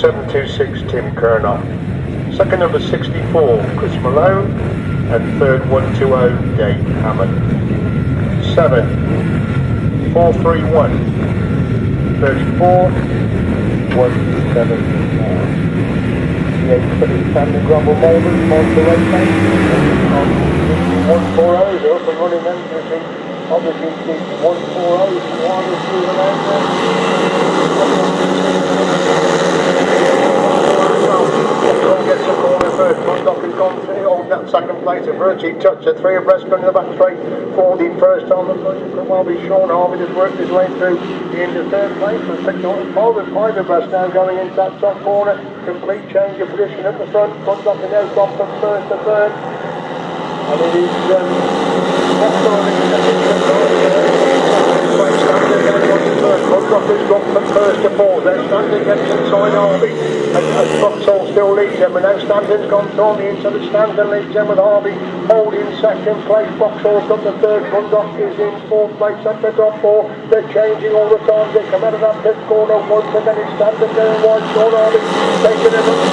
726 Tim Kernock. Second number 64 Chris Malone, and third 120 Dave Hammond. 7 431 34 174. The 8 standing grumble molders, monster race lane, 140s are up and running then. Obviously, 140s, one is through the lane there. Gets a corner first, Condock has gone through, holding that second place, a virtue touch, a 3 abreast going to the back straight, 40 first on the front, could well be Sean Harvey has worked his way through into third place, and 6 on 5 abreast now going into that top corner, complete change of position at the front, Condock has now gone from first to third, and it is not starting in the Condock has gone from first to fourth, then Stanton gets inside Harvey, and Vauxhall still leads them, and now Stanton's gone on the inside of Stanton leads them with Harvey holding second place, Vauxhall's got the third, Condock is in fourth place at the top four, they're changing all the time, they come out of that fifth corner once, and then it's Stanton going wide, Sean Harvey taking him up the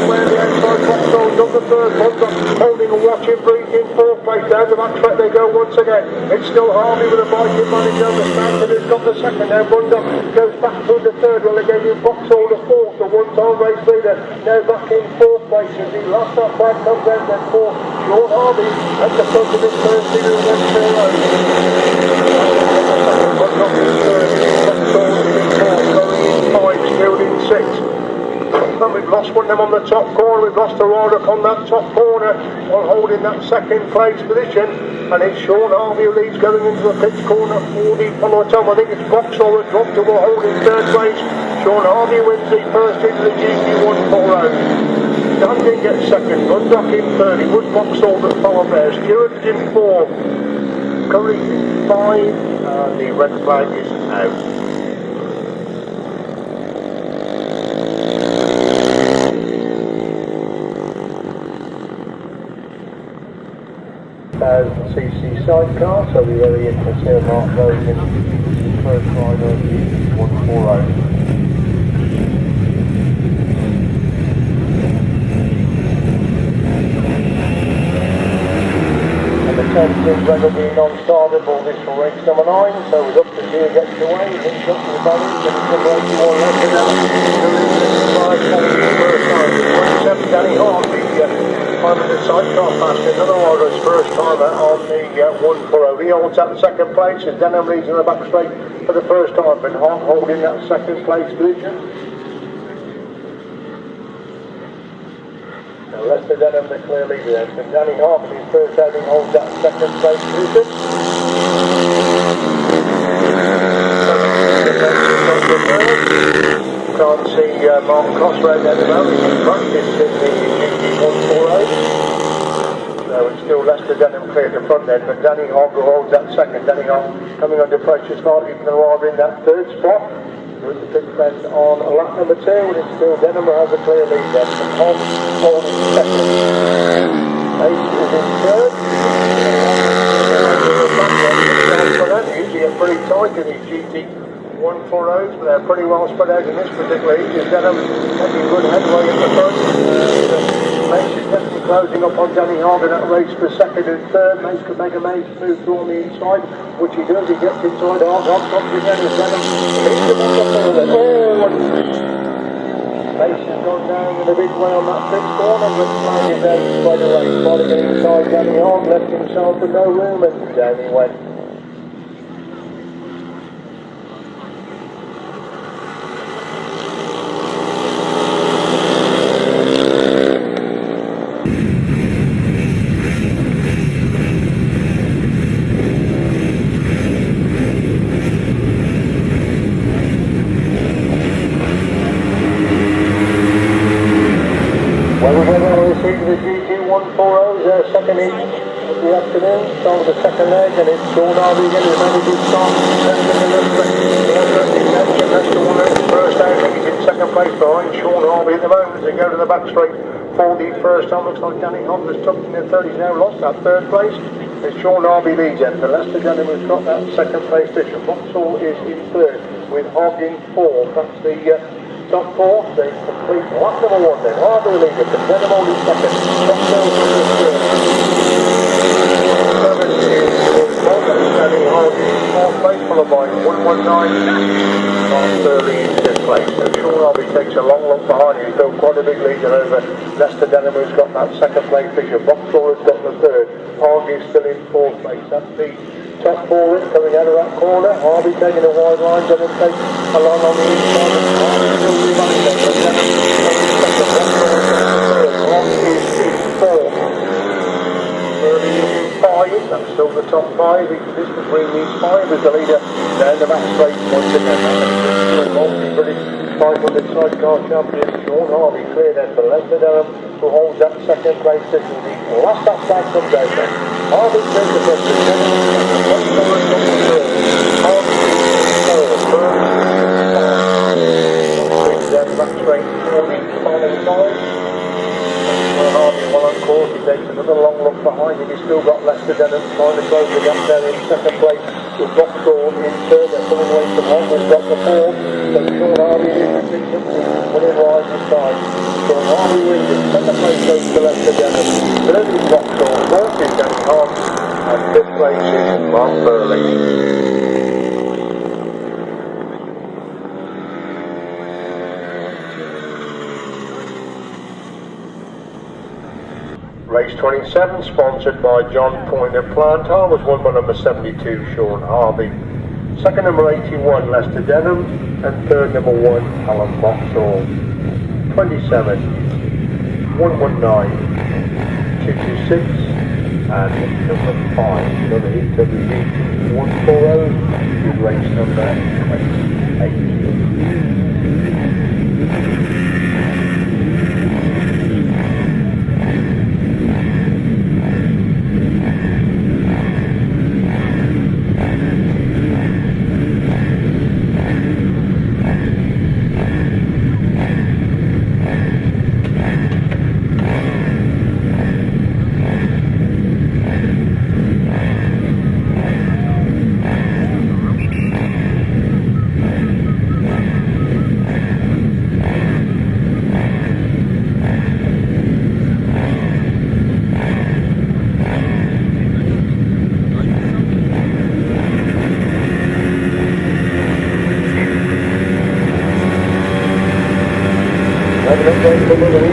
where the outside Vauxhall's got the third, Condock holding and watching, breathing fourth place, down the back track they go once again, it's still Harvey with a biting manage over Stanton has got the second, now Condock goes back through the third, well they gave him Vauxhall the fourth, the one-time race leader, now back in fourth place as he lost that flag, comes out then for Sean Harvey at the front of his first leader and then 4 Condock is third, Vauxhall is in fourth, going in 5, still in 6. And we've lost one of them on the top corner, we've lost a ride up on that top corner while holding that second place position, and it's Sean Harvey who leads going into the pit corner, 40 follow time, I think it's Vauxhall that dropped to a hold in third place, Sean Harvey wins the first into the Gt140. Stanton gets second, Condock in third, it was Vauxhall that followed there, Stewart's in fourth, Curry in 5, and the red flag is out. CC sidecar, so we're very interested in Mark those in the first rider of the 140. And the 10th is going to be non-startable this for race number 9, so it's up to see who gets away, it's up to the balance, and it's number 81 left to now. The first time, 27 Danny Hart, time of the sidecar passed another rider's first timer on the 140. He holds that second place as Denham leads in the back straight for the first time, but Hart holding that second place position. Now Lester Denham the clear leader there, so Danny Hart in his first outing holds that second place position. Can't see Mark Cosgrave at the moment, he's practiced in the Gt140. So it's still Lester Denham clear to front then, but Danny Hogg holds that second. Danny Hogg coming under pressure, slightly from the arrive in that third spot. We're at the pit fence on lap number 2, and it's still Denham who has a clear lead then, and Hogg holding second. Ace is in third. Usually get pretty tight in these Gt140s, but they're pretty well spread out in this particular heat. Is Denham making good headway in the front. Mace is definitely closing up on Danny Hogg in that race for second and third. Mace could make a move through on the inside, which he does. He gets inside Hogg. Hogg comes again as Denham leads him on the corner. Mace has gone down in a big way on that fifth corner, but Mace is out straight away. Trying to get inside Danny Hogg, left himself with no room, and down he went. The Gt140's second heat of the afternoon, start with the second leg, and it's Sean Harvey again who's made a good start. That's the one at the first outing. He's in second place behind Sean Harvey at the moment as they go to the back straight for the first time. Looks like Danny Hogg has tucked in the third. He's now lost that third place. It's Jon Underwood, the Leicester gentleman who's got that second place position. Vauxhall is in third with Hogg in fourth. That's the top four. They complete lap number one then. Ledbury Leader, the gentleman in second. Vauxhall in third. Seven is Morgan standing Hogg in fourth place, followed by 119. Last early in fifth place. So Jon Underwood takes a long look behind him. He's built quite a big leader over Leicester gentleman who's got that second place position. Vauxhall has got the third. Hogg is still in fourth place. That's the top four in coming out of that corner. Harvey taking a wide line, then it takes a line on the inside. Harvey still running there. Hogg is in fourth. Early in five. That's still the top five. The distance between these five is the leader down the back straight once again. British 500 sidecar champion Jon Underwood clear then for Leicester Durham, who holds that second place position. The last lap time comes out then. Harvey takes the first position. Down back straight for the following side. Harvey well on course. He takes another long look behind him. He's still got Leicester Durham trying to close the gap there in second place with Vauxhall in third. They're coming away from Hogg, who's got the fourth. So Jon Underwood is the sixth winning rise this time. Jon Underwood wins in second place goes to Leicester Durham. Third is Vauxhall, fourth is Danny Hogg, and fifth place is Mark Burley. Race 27, sponsored by John Pointer Plantar, was won by number 72, Jon Underwood. Second, number 81, Leicester Denham, and third, number 1, Alan Vauxhall. 27, 119, 226, and number 5, another heat of the Gt140, is race number 28.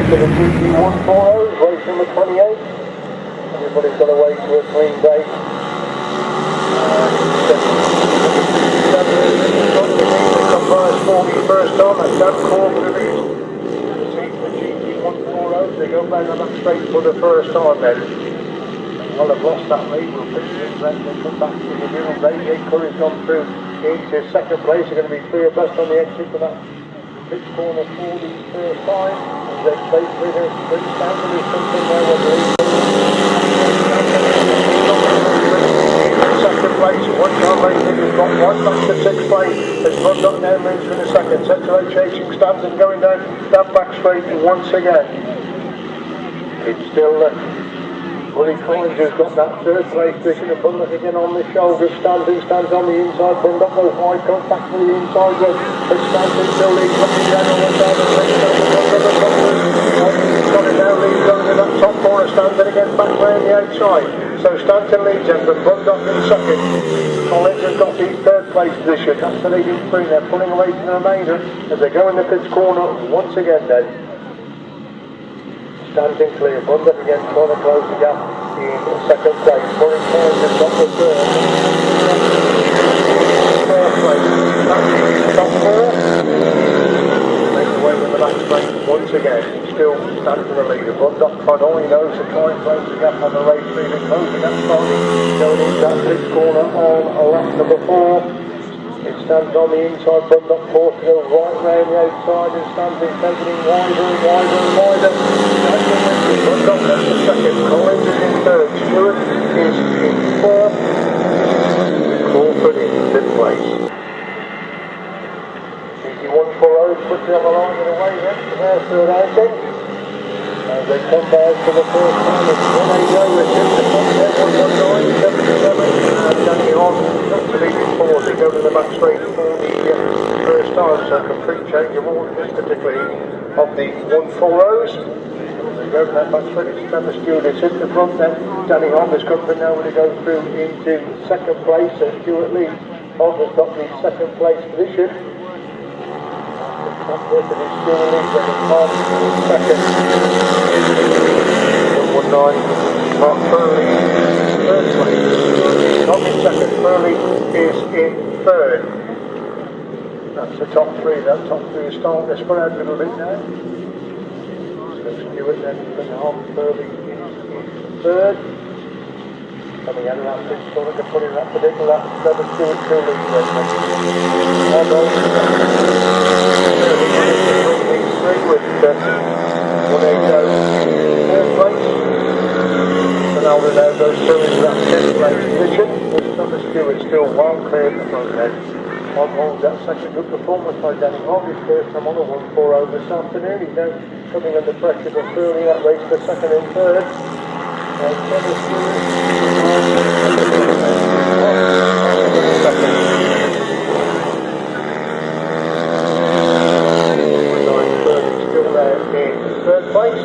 For the Gt140, race number 28. Everybody's got away to a clean day. First time, that's Dan Corbin the Gt140. They go back on that straight for the first time then. Well, they've lost that lead. We'll fix it then. They come back to the middle. They Curry's gone through into second place. They're going to be clear best on the exit for that pitch corner for the first time. They take leader, Prince Stanley is something there with the second place. One time later, he's got right back to sixth place. It's run up now, moves in a second. Central chasing Stanton going down that back straight once again. It's still Willie Collins who's got that third place position. A Bundock again on the shoulder. Stanton stands on the inside. Bundock goes wide, comes back to the inside. But Stanton still leads looking down on the side of the got it down, leads going to that top corner. Stanton again back round the outside. So Stanton leads him, but Bundock in second. Collins has got the third place position. That's the leading three. They're pulling away to the remainder as they go in the pitch corner once again then. Stanton clear, Bundock again trying to close the gap in second place. Willie Collins has got the third. Fourth place. That's the top four. Away with the back straight once again. Still stands for the leader. Bundock tried all he knows to try and close the gap on the race leader. Close the gap starting going into that pitch corner on lap number 4. It stands on the inside. Bundock forced to go right round the outside and stands in taking it wider and wider and wider. Bundock gets the second. Collins is in third. Stewart is in fourth. Crawford in fifth place. Gt140 puts it on the line and away then for their third outing. As they come back for the first time, it's 180 with him to 119. quick change of orders, particularly of the 140s. Go to that back straight, Trevor Stewart is in the front then. Danny Hogg has come from now to go through into second place. So Stewart leads. Hogg has got the second place position. Up there to the Stewart leads then Hogg second. 119. Mark Furley third place. Hogg in second. Furley is in third. That's the top three. That top three is starting to spread out a little bit now. Stewart then Hogg, Furley is in third. Coming out of that fifth corner to put in that particular, that's Trevor Stewart two leads then. Hogg over these three with 180 third place. Ronaldo now goes through into that fifth place position. With Trevor Stewart still well clear at the front end. Hogg holds that second good performance by Danny Hogg. His first time on a 1-4 this afternoon. He's now coming under pressure for Furley that race for second and third. Trevor Stewart still there in third place.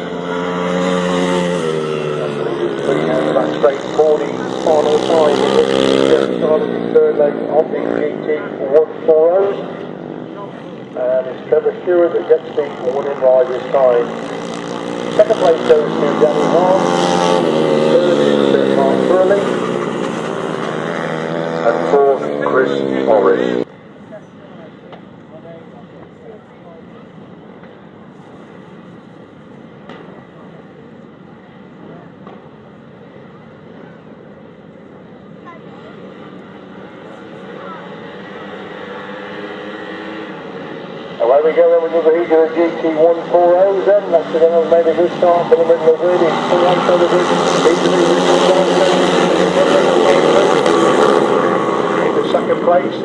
That's straight for the final time in this starting the third leg of the Gt140s. And it's Trevor Stewart that gets the winning ride this time. Second place goes to Danny Hogg. Third is Mark Furley. And fourth, Chris Morris. Away we go then with another heat of the Gt140s then. That's the one who's made a good start for the middle of the grid. He's still on for the grid. Into second place.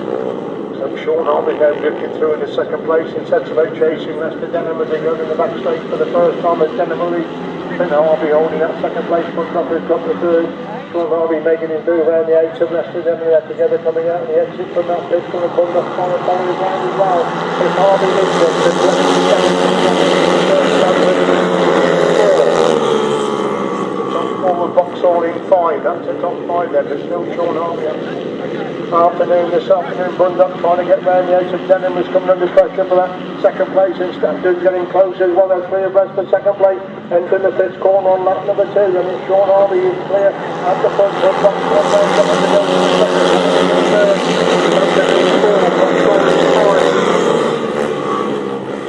So Sean Harvey now drifting through into second place in sets about chasing Lester Denham as they go in the back straight for the first time as Denham leads. Finn Harvey holding that second place. Kracker has got the third. Sean Harvey making his move around the eight of Lester Denham. They're together coming out and the exit from that pit. Going to come up following his line as well. As Harvey leads it. Forward Vauxhall in 5, that's the top 5 there, but still Sean Harvey this afternoon, Bundock trying to get round the 8 of Denham is coming under pressure for that second place, and Standard's getting closer as well, they're 3 abreast for second place, entering the 5th corner on lap number 2, and it's Sean Harvey is clear at the front, but Vauxhall there coming to go to the second,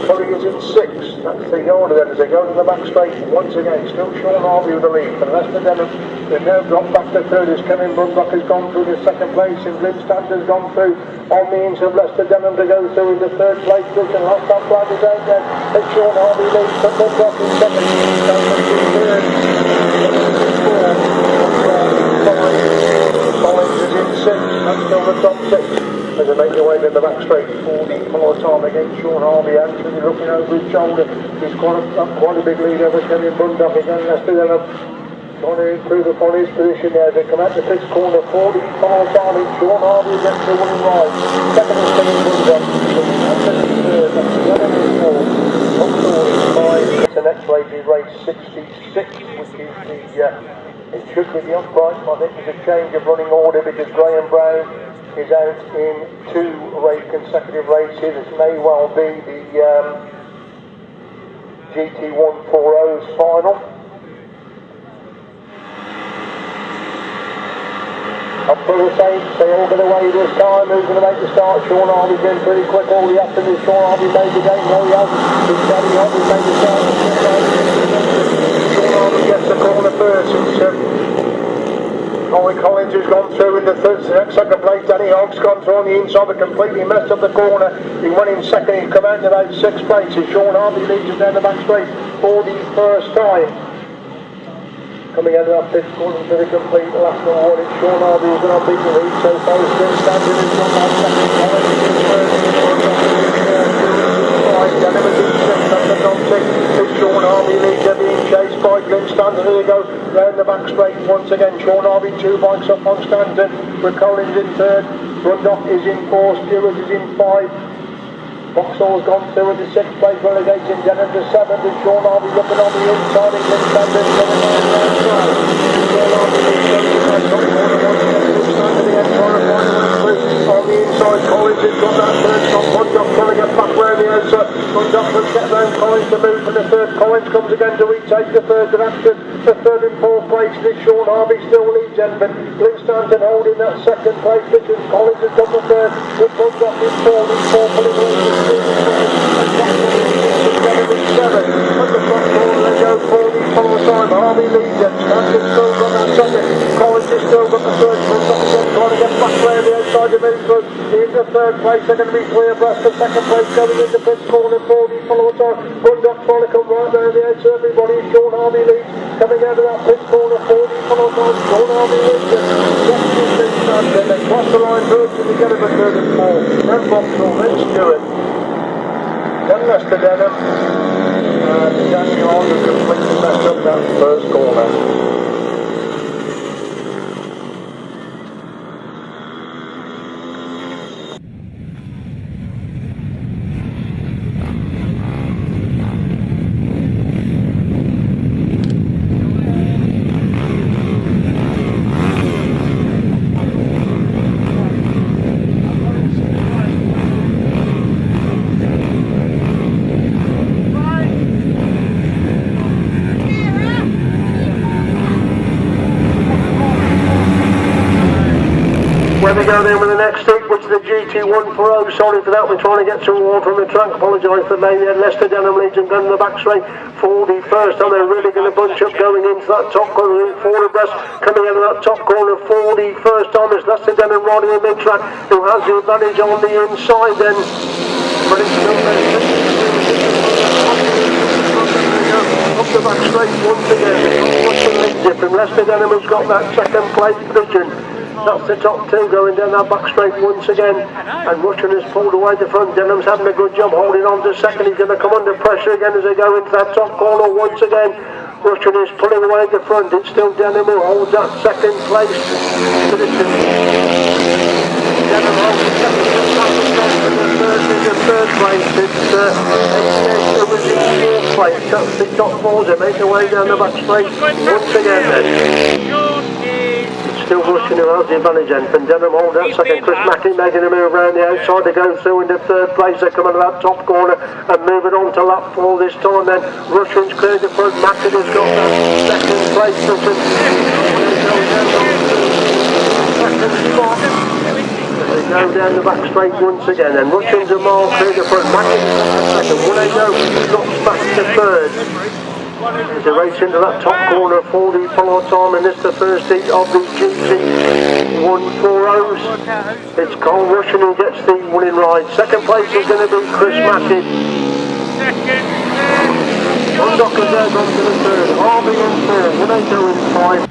Curry is in 6, that's the order then as they go to the back straight. Once again, still Sean Harvey with the lead. For the rest of them, they've now dropped back to third as Kevin Bundock has gone through the second place and Grimstand has gone through on means of Lester Denham to go through in the third place position. Last time flag is out there. It's Sean Harvey leads, but Bundock in second. Third. Collins is in 6, that's still the top 6. As they make their way to the back straight for the final time against Sean Harvey, actually looking over his shoulder. He's quite a big lead over Kevin Bundock again. Lester Denham trying to improve upon his position there. They come out the 5th corner for the final time. It's Sean Harvey gets the winning ride. Second is Kevin Bundock. Third, that's 11 and 4. Vauxhall is 5. The next race is race 66, which is the it should be the upright. I think there's a change of running order because Graham Brown is out in 2 consecutive races. This may well be the Gt140's final. Up for the Saints, they all get away this time. Who's going to make the start? Sean Harvey's been pretty quick all the afternoon. Sean Harvey made the game. No, he hasn't. It's Danny Hogg who's made the start. Sean Harvey gets the corner first. Colin Collins has gone through in the second place. Danny Hogg's gone through on the inside but completely messed up the corner. He went in second, he's come out in about 6th place. Sean Harvey leads us down the back straight for the first time. Coming out of that 5th corner to the complete last one. It's Sean Harvey who's going to beat the lead so far. He's still standing in front of second. Collins is first. It's Sean Harvey leads, they're being chased by Glenn Stanton. Here they go round the back straight once again. Sean Harvey 2 bikes up on Stanton with Collins in 3rd. Bundock is in 4, Stewart is in 5. Vauxhall's gone through in the 6th place, relegating Denham to 7th, and Sean Harvey looking on the inside, England standard, coming on the outside. Sean Harvey leads on the top corner, once again, England standard, the end corner, on the inside, Collins has got that third top, Conduct trying to get back round the outside, Conduct will get round Collins to move for the third, Collins comes again to retake the third direction, the third and fourth place, this Sean Harvey still leads Enfield, Blue Stanton holding that second place, because Collins has got the third, with Conduct in fourth, pulling away the seven, at the front corner they go 40 follow time, Harvey leads it, Stanton still got that second, Collins has still got the third, Conduct again trying to get back round the outside of Enfield, in the third place, they're going to be clear abreast, the second place going into fifth corner, 40 follow time, Conduct trying to come right round the outside, everybody, Sean Harvey leads, coming out of that fifth corner, 40 follow time, Sean Harvey leads it, then they cross the line virtually to get him a third and fourth, then Vauxhall, then Stewart, then Leicester Denham, and Daniel Arnold completely messed up that first corner. When we go there with the next heat, which is the Gt140, sorry for that, we're trying to get some water on the track, apologise for me. Leicester Denham leads and gun in the back straight, 41st, and they're really going to bunch up going into that top corner, 4 abreast, coming out of that top corner, 41st time is Leicester Denham riding in mid-track, who has the advantage on the inside then, but it's still there. Up the back straight once again, from Leicester Denham has got that second place position. That's the top two going down that back straight once again, and Russian has pulled away the front. Denham's having a good job holding on to second. He's going to come under pressure again as they go into that top corner once again. Russian is pulling away the front. It's still Denham who holds that second place position. Denham holds the second place, the third place. It's 88 who was in fourth place. That's the top fours. They make their way down the back straight once again then. Still Russian who has the advantage, and Denham hold that second. Chris Mackey making a move around the outside to go through into third place. They come into that top corner and moving on to lap 4 this time then. Russian's cleared the front. Mackey has got that second place position. Second spot. They go down the back straight once again, and Russian's a mile cleared the front. Mackey second. 180 drops back to third. They race into that top corner, 40 follow time, and this is the first heat of the Gt140s. It's Carl Russian who gets the winning ride. Second place is going to be Chris Mackey. Conductor's there gone to the third. Harvey on 4, 180 in 5.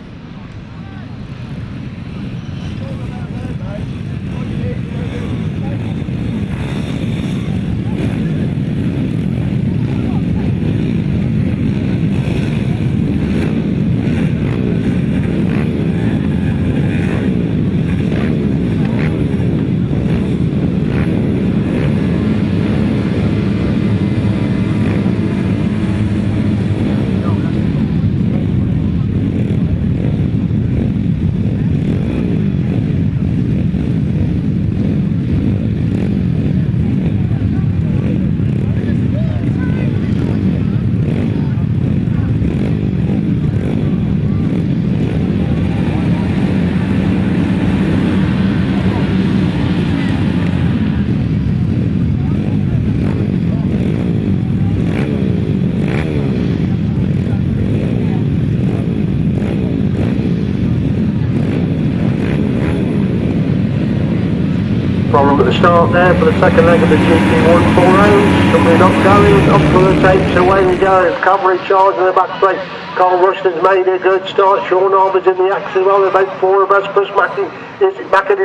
Problem at the start there for the second leg of the Gt140. Somebody not going, up for the tapes, away we go. Cavalry charge in the back straight. Carl Rushton's made a good start. Sean Harvey's in the axe as well. They're about 4 abreast. Chris Mackey is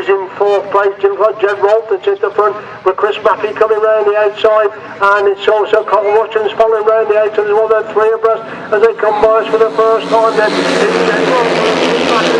in 4th place. Jim Jen Rolton's at the front with Chris Mackey coming round the outside, and it's also Carl Rushton's following round the outside as well. They're 3 abreast as they come by us for the first time. Then it's Jen Rolton, Chris Mackey,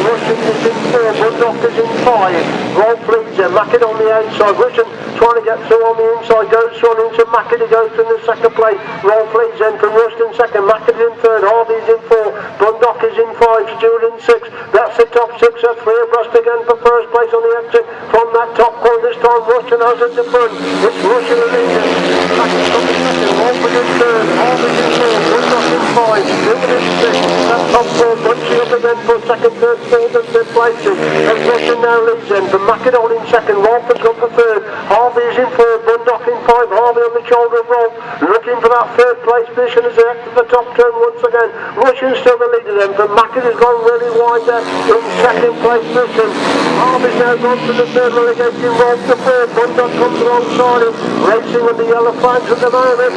Rushton is in 4, Woodlock is in 5. Rolf leads them, Mackey on the outside. Rushton trying to get through on the inside, goes through on into McAdoo, goes in the second place. Rolf leads then from Rust in second, McAdoo in third, Harvey's in four, Bundock is in five, Stewart in six. That's the top six, that's three abreast again for first place on the exit from that top corner. This time Russian has it to front. It's Russian the leader. Kracker from the second, Rolford in third, Harvey's in four, Bundock in five, Stewart in six. That top four bunching up again for second, third, fourth and fifth places. And Russian now leads then from McAdoo in second, Rolford's got the third, Harvey's in fourth, Bundock in five, Harvey on the shoulder of Rolf, looking for that third place position as they head to the top turn once again. Russian's still the leader then, but McAdoo's gone really wide there in second place position. Harvey's now gone to the third, relegating Rolf to third. Bundock comes alongside him, racing with the yellow flags at the moment.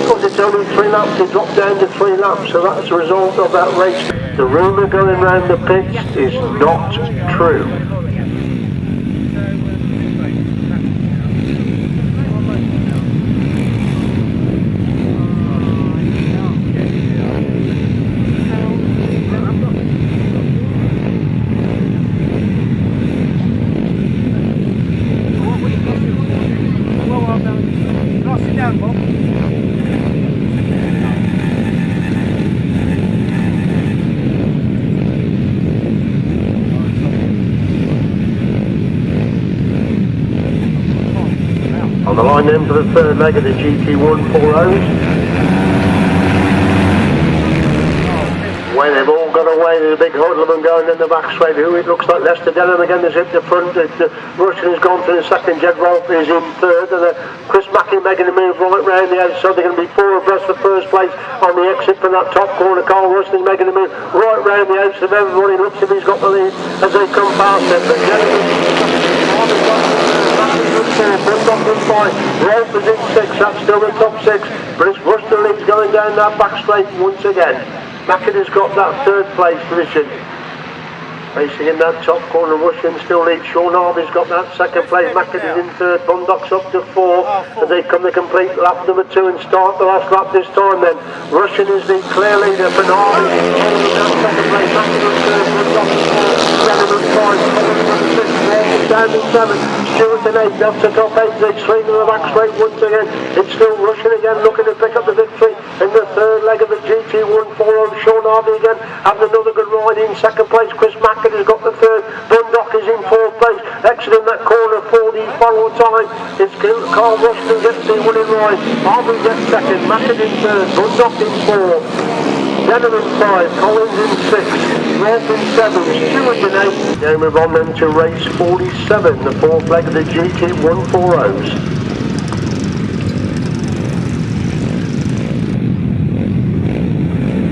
Because it's only 3 laps, he dropped down to 3 laps, so that's the result of that race. The rumour going round the pits is not true. On the line then for the third leg of the Gt140. When they've all got away, there's a big huddle of them going in the back straight. Who it looks like Lester Denham again is at the front. The Russian has gone to the second. Jed Rolfe is in third, and Chris Mackey making a move right round the outside. They're going to be 4 abreast the first place on the exit from that top corner. Carl Rushton is making a move right round the outside of everybody. Looks as if he's got the lead as they come past him. But Bundock in 5, Rolf is in 6, that's still the top 6, but it's Rushton leads going down that back straight once again. McAdoo's got that third place position. Racing in that top corner, Russian still leads. Sean Harvey's got that second place. McAdoo's in third. Bundock's up to 4. And they come the complete lap number 2 and start the last lap this time then. Russian is the clear leader for Harvey. That second place. McAdoo in third. Bundock in 4. Denham in 5. Collins in 6. Walker down in 7. Stewart in 8. That's the top 8. They swing to the back straight once again. It's still Russian again looking to pick up the victory in the third leg of the Gt140. Sean Harvey again having another good ride in second place. Chris Mackey has got the third. Bundock is in 4th place. Exiting that corner for the final time. It's Carl Rushton gets the winning ride. Harvey gets second. Mackett in third. Bundock in 4. Denham in 5. Collins in 6. Rolf in 7. Stewart in 8. Now move on then to race 47, the 4th leg of the Gt140s.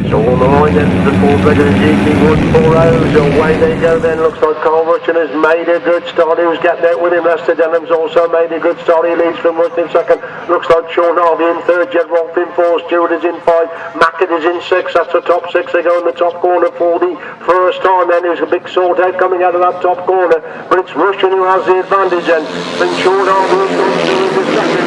So on the line then to the 4th leg of the Gt140s, away they go then. Looks like Carl Rushton has made a good start. He was getting out with him. Lester Denham's also made a good start. He leads from Rushton in second. Looks like Sean Harvey in third. Jed Rolfe in 4. Stewart is in 5. Mackett is in 6. That's the top 6. They go in the top corner for the first time then. There's a big sort out coming out of that top corner. But it's Rushton who has the advantage then. And Sean Harvey is in second.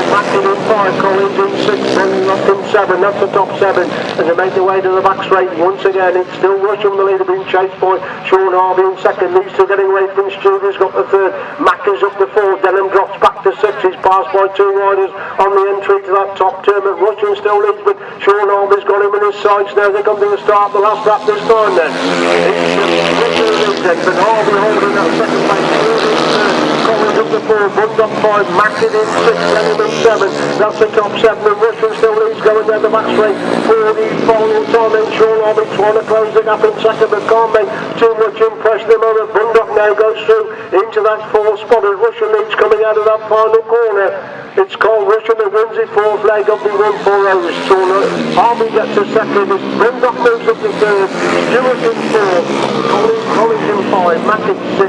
Mackett in 5, Collins in 6, Bundock in 7, that's the top 7, as they make their way to the back straight once again. It's still Rushton, the leader, being chased by Sean Harvey in second. These two getting away from Stewart, who's got the third. Mackey's up to 4, Denham drops back to 6, he's passed by 2 riders on the entry to that top turn, but Rushton still leads, but Sean Harvey's got him in his sights now. They come to the start of the last lap this time then. It's but Harvey holding that second place. Collins up to 4, Bundock 5, Mackett in 6, Denham in 7, that's the top 7, and Rushton still leads going down the back straight for the final time. Then Sean Harvey trying to close the gap in second, but can't make too much impression at the moment. Bundock now goes through into that 4th spot as Rushton leads coming out of that final corner. It's Carl Rushton that wins the 4th leg of the 140. Sean Harvey gets a second, Bundock moves up to 3rd, Stewart in 4th, Collins in 5, Mackett 6,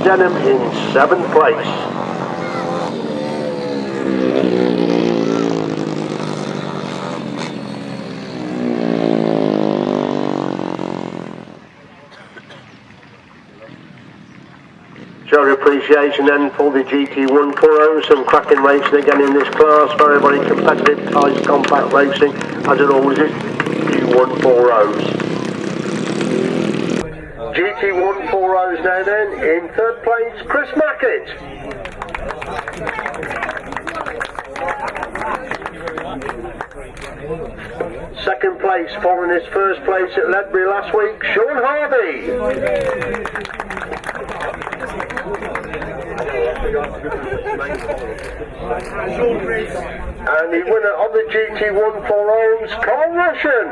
Denham in 7th place. Show appreciation then for the Gt140, some cracking racing again in this class, very, very competitive, tight, compact racing, as it always is, Gt140s. GT140s now then. In third place, Chris Mackett. Second place, following his first place at Ledbury last week, Sean Harvey. And the winner of the GT140s, Carl Russian.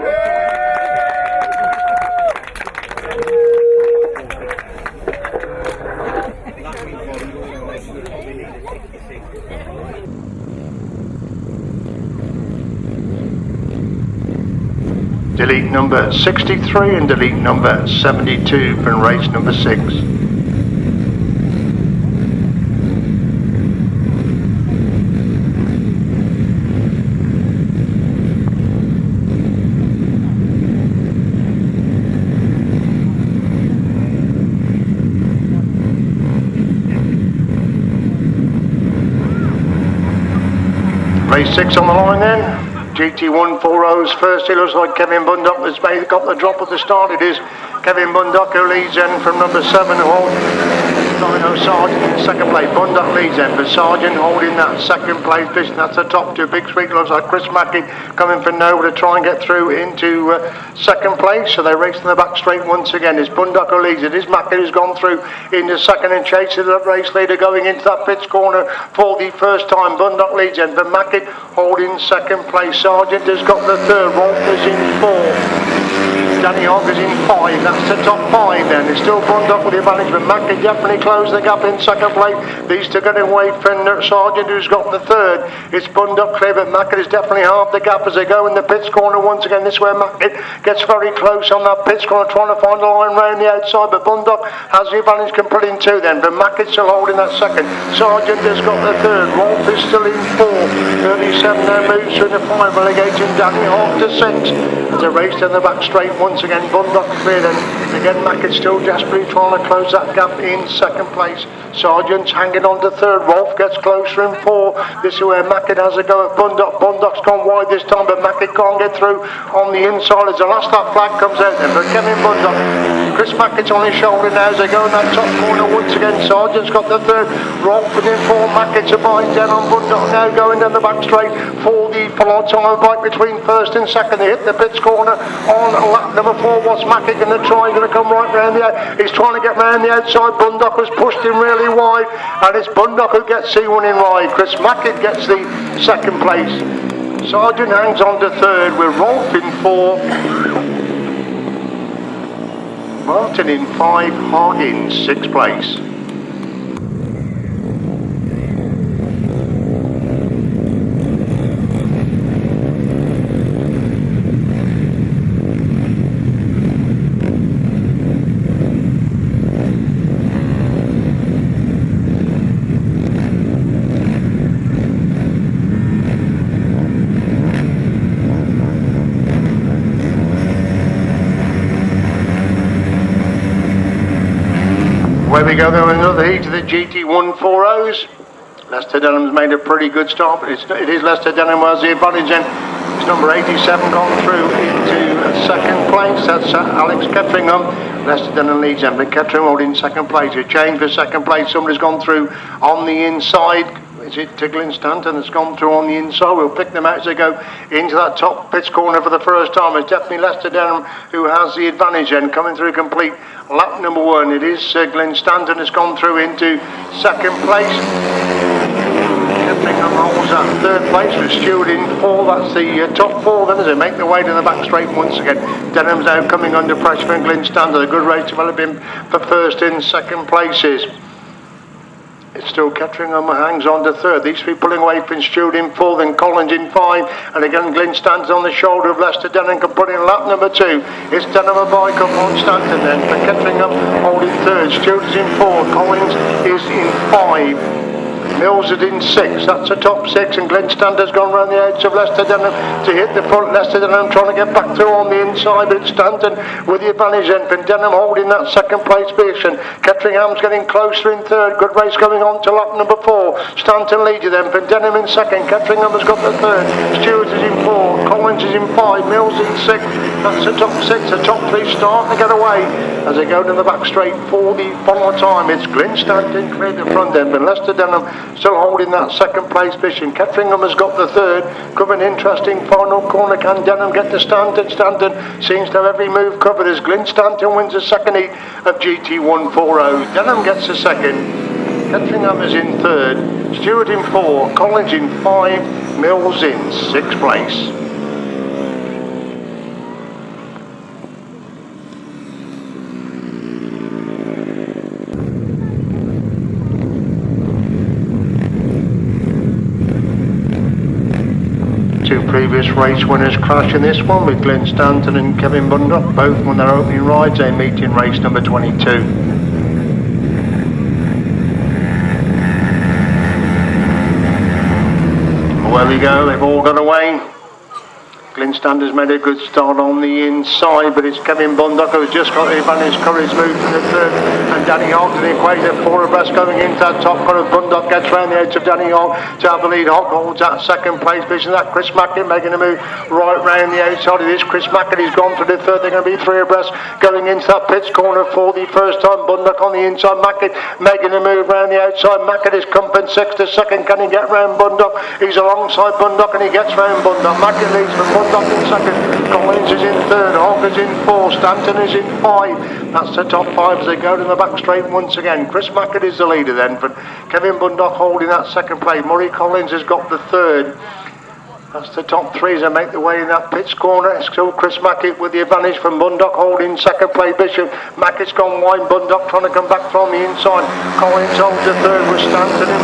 Delete number 63 and delete number 72 from race number 6. Race 6 on the line then. GT140's first, it looks like Kevin Bundock has got the drop at the start. It is Kevin Bundock who leads in from number 7, Dino Sargent in second place. Bundock leads in, but Sargent holding that second place position. That's the top two. Big Sweet looks like Chris Mackey coming from nowhere to try and get through into second place. So they race in the back straight once again. It's Bundock who leads it. It's Mackey who's gone through into second and chases the race leader going into that pits corner for the first time. Bundock leads in, but Mackey holding second place. Sargent has got the third. Rolf is in 4. Danny Hogg is in 5, that's the top 5 then. It's still Bundock with the advantage, but Mackey definitely closed the gap in second place. These two getting away from Sargent who's got the third. It's Bundock clear, but Mackey is definitely half the gap as they go in the pits corner once again. This is where Mackey gets very close on that pits corner, trying to find a line round the outside, but Bundock has the advantage, can put in 2 then, but Mackey's still holding that second. Sargent has got the third. Rolf is still in 4. 37 now moves through the 5, relegating Danny Hogg to 6. As they race in the back straight once again, Bundock cleared, and again Mackett still desperately trying to close that gap in second place. Sargent's hanging on to third. Rolf gets closer in 4. This is where Mackett has a go at Bundock. Bundock's gone wide this time, but Mackett can't get through on the inside as the last that flag comes out then. But Kevin Bundock, Chris Mackett's on his shoulder now as they go in that top corner once again. Sargent's got the third. Rolf within 4. Mackett's a bite down on Bundock now going down the back straight for the full time bike between first and second. They hit the pits corner on lap number 4. What's Mackett going to try? He's going to come right round the out. He's trying to get round the outside. Bundock has pushed him really wide, and it's Bundock who gets C1 in wide. Chris Mackett gets the second place. Sargent hangs on to third with Rolf in 4. Martin in 5, Hogg in 6th place. Where we go there in another heat of the GT140s. Lester Denham's made a pretty good start, but it is Lester Denham who has the advantage, and it's number 87 gone through into second place. That's Alex Ketteringham. Lester Denham leads him, but Ketteringham holding second place. A change for second place. Somebody's gone through on the inside. Is it Tiglin Stanton that's gone through on the inside? We'll pick them out as they go into that top pits corner for the first time. It's definitely Lester Denham who has the advantage and coming through complete lap number 1. It is Glenn Stanton has gone through into second place. Ketteringham holds that third place with Stewart in 4. That's the top 4 then as they make their way to the back straight once again. Denham's now coming under pressure from Glenn Stanton. A good race developing for first and second places. It's still Ketteringham who hangs on to third. These three pulling away from Stewart in 4, then Collins in 5, and again Glynn stands on the shoulder of Lester Denham, can put in lap number 2. It's Denham a bike up on Stanton then, for Ketteringham holding third. Stewart is in 4, Collins is in 5. Mills is in 6, that's the top 6, and Glenn Stanton's gone round the edge of Lester Denham to hit the front. Lester Denham trying to get back through on the inside, but it's Stanton with the advantage then, and Denham holding that second place position. Ketteringham's getting closer in third, good race going on to lap number 4. Stanton leads you then, and Denham in second. Ketteringham has got the third. Stewart is in 4, Collins is is in 5, Mills in 6. That's the top 6. The top 3 starting to get away as they go to the back straight for the final time. It's Glyn Stanton cleared the front end, but Lester Denham still holding that second place position. Ketteringham has got the third. Could be an interesting final corner. Can Denham get to Stanton? Stanton seems to have every move covered as Glyn Stanton wins the second heat of GT140. Denham gets the second. Ketteringham is in third. Stewart in 4. Collins in 5. Mills in 6th place. Two previous race winners crash in this one with Glyn Stanton and Kevin Bundock. Both won their opening rides. They meet in race number 22. Well, there we go. They've all got away. Glyn Stanton's made a good start on the inside, but it's Kevin Bundock who's just got the advantage. Curry's moved to the third, and Danny Hogg to the equator, 4 abreast going into that top corner. Bundock gets round the edge of Danny Hogg to have the lead. Hogg holds that second place position. That Chris Mackett making a move right round the outside. It is Chris Mackett. He's gone to the third. They're going to be 3 abreast going into that pits corner for the first time. Bundock on the inside. Mackett making a move round the outside. Mackett is comping 6 to second. Can he get round Bundock? He's alongside Bundock and he gets round Bundock. Mackett leads from Bundock in second. Collins is in third. Hogg is in 4. Stanton is in 5. That's the top 5 as they go to the back straight once again. Chris Mackett is the leader then, for Kevin Bundock holding that second place. Murray Collins has got the third. That's the top 3 as they make the way in that pits corner. It's still Chris Mackett with the advantage from Bundock holding second place Bishop. Mackett's gone wide. Bundock trying to come back from the inside. Collins holds the third with Stanton in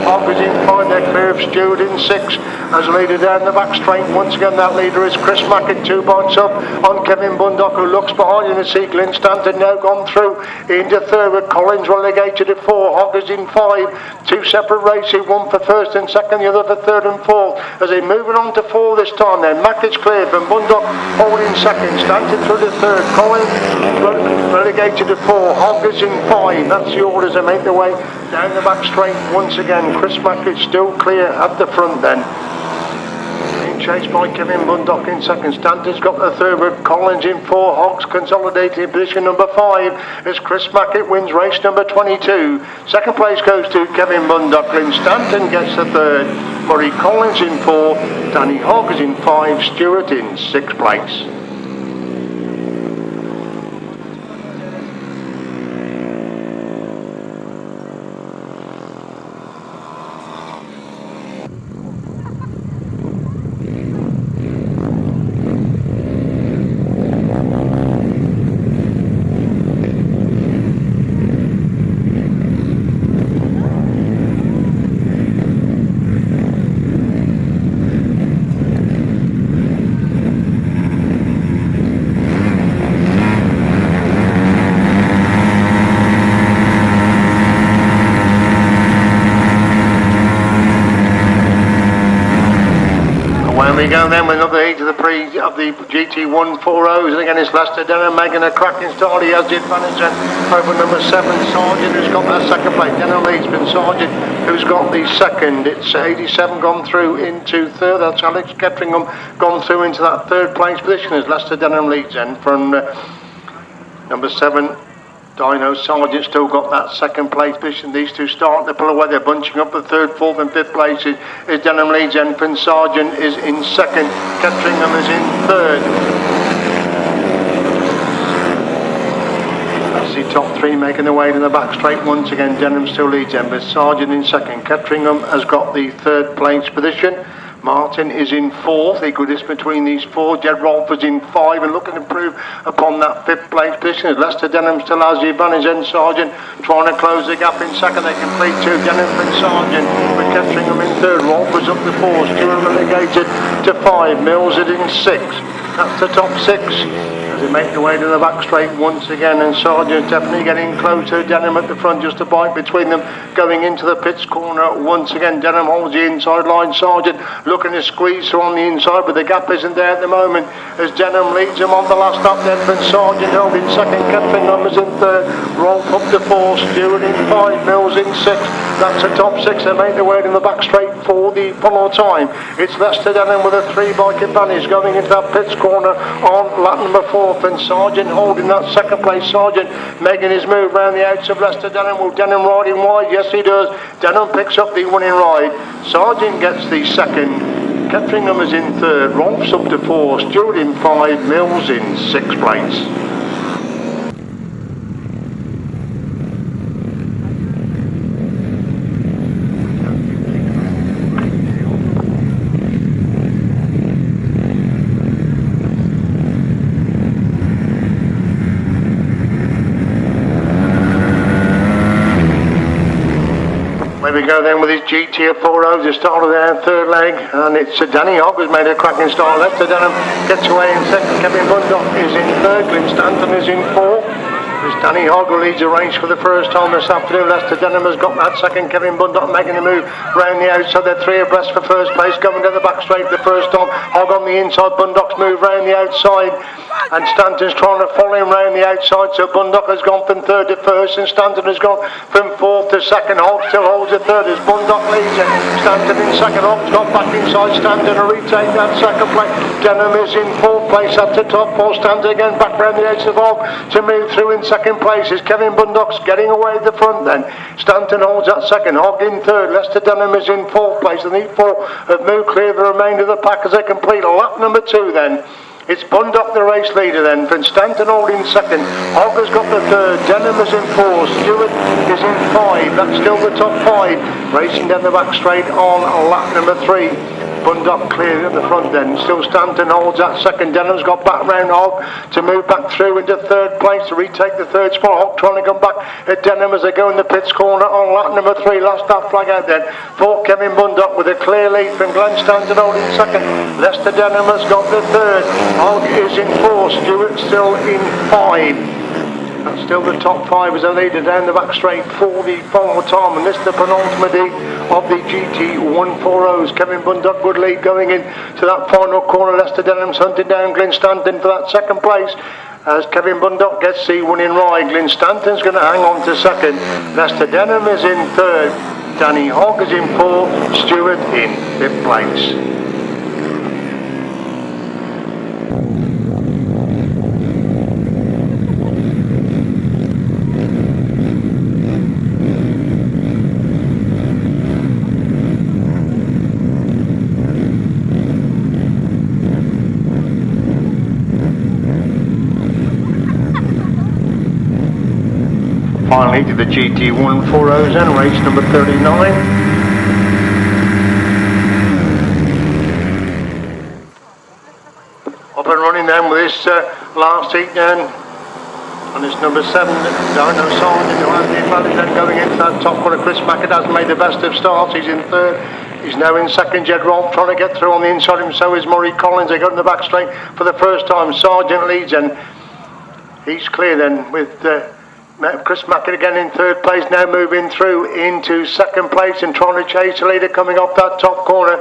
4. Hogg is in 5. They're clear of Stewart in 6. As leader down the back straight. Once again that leader is Chris Mackett, 2 points up on Kevin Bundock, who looks behind him to see Glyn Stanton now gone through into third with Collins relegated to 4. Hogg is in 5. 2 separate races, one for first and second, the other for third and fourth. As they moving on to 4 this time then. Mackett's cleared from Bundock holding second. Stanton through the third. Collins relegated to 4. Hogg is in 5. That's the orders they make their way down the back straight once again. Chris Mackett still clear at the front then. Chased by Kevin Bundock in second. Stanton's got the third with Collins in 4. Hogg's consolidated in position number 5 as Chris Mackett wins race number 22. Second place goes to Kevin Bundock. Glyn Stanton gets the third. Murray Collins in 4. Danny Hogg is in 5. Stewart in 6th place. We go then with another heat of the GT140s, and again it's Lester Denham making a cracking start. He has the advantage over number 7 Sargent, who's got that second place. Denham leads from Sargent, who's got the second. It's 87 gone through into third. That's Alex Ketteringham gone through into that third place position as Lester Denham leads then from number 7. Dino Sargent still got that second place position. These two start to pull away. They're bunching up the third, fourth and fifth places. As Denham leads, Enfield Sargent is in second. Ketteringham is in third. That's the top 3 making their way to the back straight once again. Denham still leads Enfield Sargent in second. Ketteringham has got the third place position. Martin is in 4th, equal distance between these 4. Jed Rolfe is in 5 and looking to improve upon that 5th place position. As Lester Denham still has the advantage, and Sargent trying to close the gap in second. They complete 2. Denham and Sargent with Ketteringham in third. Rolfe is up to 4. Stewart relegated to 5. Mills is in 6. That's the top 6. as they make their way to the back straight once again, and Sergeant's definitely getting closer. Denham at the front, just a bite between them, going into the pits corner once again. Denham holds the inside line. Sergeant looking to squeeze through on the inside, but the gap isn't there at the moment as Denham leads him on the last lap then. From Sergeant held in second, Kettering numbers in third, Rolf up to 4, Stewart in 5, Mills in 6. That's the top 6. They make their way in the back straight for the full time. It's Lester Denham with a 3-bike advantage going into that pits corner on lap number 4, and Sergeant holding that second place. Sergeant making his move round the outs of Lester Denham. Will Denham riding wide? Yes, he does. Denham picks up the winning ride. Sergeant gets the second. Kettering numbers in third. Rolf's up to 4. Stewart in 5. Mills in 6th place. There we go then with his Gt140, the start of their third leg, and it's Danny Hogg who's made a cracking start. Lester Denham gets away in second, Kevin Bundock is in third, Glyn Stanton is in fourth. It's Danny Hogg who leads the race for the first time this afternoon. Lester Denham has got that second, Kevin Bundock making a move round the outside. They're 3 abreast for first place, coming to the back straight the first time. Hogg on the inside, Bundock's move round the outside, and Stanton's trying to follow him round the outside, so Bundock has gone from third to first, and Stanton has gone from fourth to second. Hogg still holds the third as Bundock leads it. Stanton in second, Hogg's got back inside Stanton to retake that second place. Denham is in fourth place at the top 4. Stanton again back round the edge of Hogg to move through in second place. Is Kevin Bundock's getting away at the front then. Stanton holds that second, Hogg in third. Lester Denham is in fourth place, and these 4 have moved clear of the remainder of the pack as they complete lap number 2 then. It's Bundock the race leader then, from Stanton holding second. Hogg has got the third, Denham is in 4, Stewart is in 5, that's still the top 5. Racing down the back straight on lap number 3. Bundock clear at the front then, still Stanton holds that second. Denham's got back round Hogg to move back through into third place to retake the third spot. Hogg trying to come back at Denham as they go in the pits corner on lap number 3. Last lap flag out then for Kevin Bundock with a clear lead from Glenn Stanton holding second. Lester Denham has got the third. Hogg is in 4, Stewart still in 5. That's still the top 5 as a leader down the back straight for the final time, and this is the penultimate of the Gt140s. Kevin Bundock good lead going in to that final corner. Lester Denham's hunting down Glyn Stanton for that second place as Kevin Bundock gets the winning ride. Glyn Stanton's going to hang on to second. Lester Denham is in third. Danny Hogg is in 4th. Stewart in 5th place. Finally to the Gt140s and race number 39. Up and running then with this last heat then. And it's number 7, Dino Sergeant, who has the advantage then going into that top corner. Chris Mackett has made the best of starts, he's in third. He's now in second. Jed Rolfe trying to get through on the inside, and so is Murray Collins. They got in the back straight for the first time. Sergeant leads and he's clear then with Chris Mackett again in third place, now moving through into second place and trying to chase the leader coming off that top corner.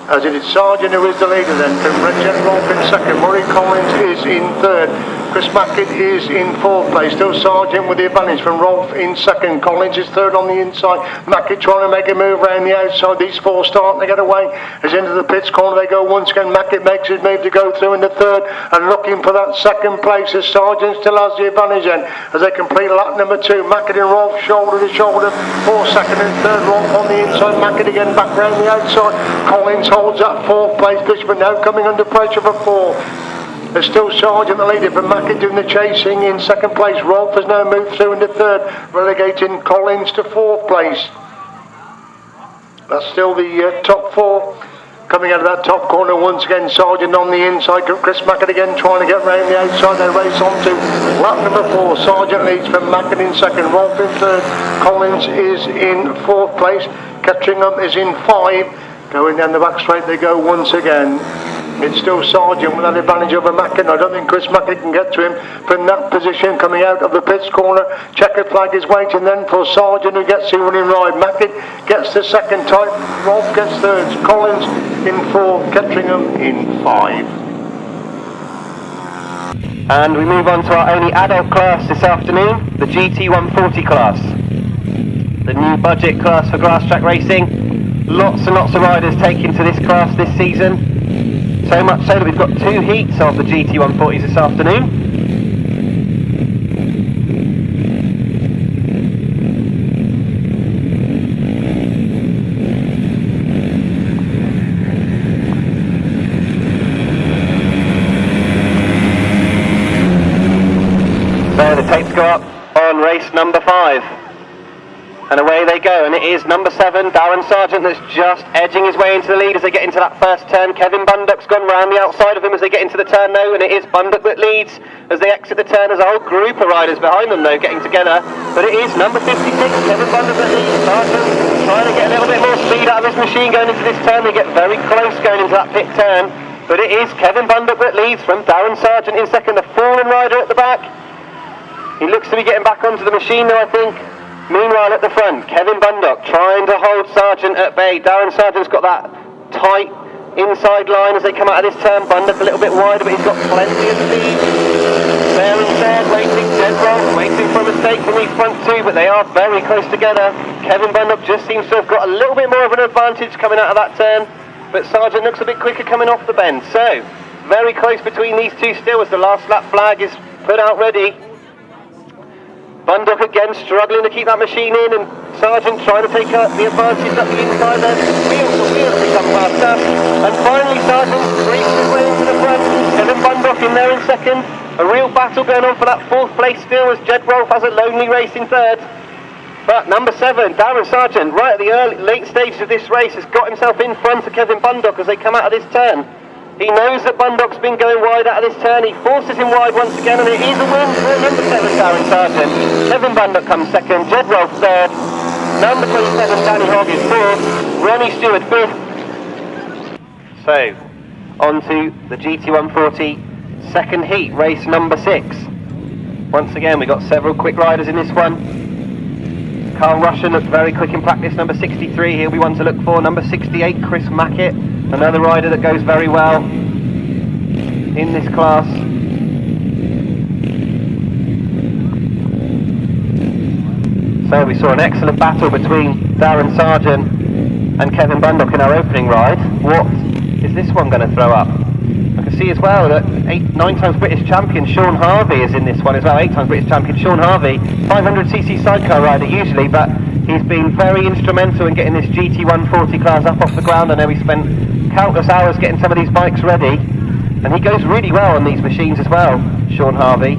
As it is Sergeant who is the leader then, from Red Rolfe in second, Murray Collins is in third, Chris Mackett is in fourth place, still Sergeant with the advantage from Rolfe in second, Collins is third on the inside, Mackett trying to make a move around the outside. These 4 starting to get away as into the pits corner they go once again. Mackett makes his move to go through into third and looking for that second place as Sergeant still has the advantage then as they complete lap number 2. Mackett and Rolfe shoulder to shoulder for second and third. Rolfe on the inside, Mackett again back round the outside. Collins holds that 4th place position, but now coming under pressure for 4. There's still Sergeant the leader, but Mackett doing the chasing in second place. Rolfe has now moved through into third, relegating Collins to 4th place. That's still the top 4. Coming out of that top corner once again, Sergeant on the inside, Chris Mackett again trying to get round the outside. They race on to lap number 4. Sergeant leads from Mackett in second, Rolfe in third, Collins is in 4th place, Ketteringham is in 5. Going down the back straight they go once again. It's still Sargent with that advantage over Mackett. I don't think Chris Mackett can get to him from that position coming out of the pits corner. Checkered flag is waiting then for Sargent, who gets the running ride. Mackett gets the second time. Rolf gets third. Collins in fourth. Ketteringham in 5. And we move on to our only adult class this afternoon, the Gt140 class. The new budget class for grass track racing. Lots and lots of riders taking to this class this season. So much so that we've got 2 heats of the GT140s this afternoon. So the tapes go up on race number 5. And away they go, and it is number 7, Darren Sargent, that's just edging his way into the lead as they get into that first turn. Kevin Bundock's gone round the outside of him as they get into the turn now, and it is Bundock that leads as they exit the turn. There's a whole group of riders behind them though getting together, but it is number 56, Kevin Bundock that leads. Sargent trying to get a little bit more speed out of his machine going into this turn. They get very close going into that pit turn, but it is Kevin Bundock that leads from Darren Sargent in second, the fallen rider at the back. He looks to be getting back onto the machine now, I think. Meanwhile at the front, Kevin Bundock trying to hold Sargent at bay. Darren Sargent's got that tight inside line as they come out of this turn. Bundock a little bit wider, but he's got plenty of speed. There and there, waiting, dead wrong, waiting for a mistake from these front 2, but they are very close together. Kevin Bundock just seems to have got a little bit more of an advantage coming out of that turn, but Sargent looks a bit quicker coming off the bend. So, very close between these 2 still as the last lap flag is put out ready. Bundock again struggling to keep that machine in, and Sargent trying to take the advantage up the inside there. Wheel to wheel to become faster. And finally Sargent breaks his way into the front. Kevin Bundock in there in second. A real battle going on for that 4th place still as Jed Rolfe has a lonely race in 3rd. But number 7, Darren Sargent, right at the late stages of this race, has got himself in front of Kevin Bundock as they come out of this turn. He knows that Bundock's been going wide out of this turn. He forces him wide once again, and it is a win for number 7, Darren Sargent. Kevin Bundock comes second, Jed Rolfe third, number 27, Danny Hogg is fourth, Ronnie Stewart fifth. So, on to the GT140 second heat, race number 6. Once again, we've got several quick riders in this one. Carl Russian looked very quick in practice, number 63, he'll be one to look for. Number 68, Chris Mackett. Another rider that goes very well in this class. So we saw an excellent battle between Darren Sargent and Kevin Bundock in our opening ride. What is this one going to throw up? I can see as well that 9 times British champion Sean Harvey is in this one as well. 8 times British champion Sean Harvey, 500cc sidecar rider usually, but he's been very instrumental in getting this GT140 class up off the ground. I know he spent countless hours getting some of these bikes ready, and he goes really well on these machines as well, Sean Harvey.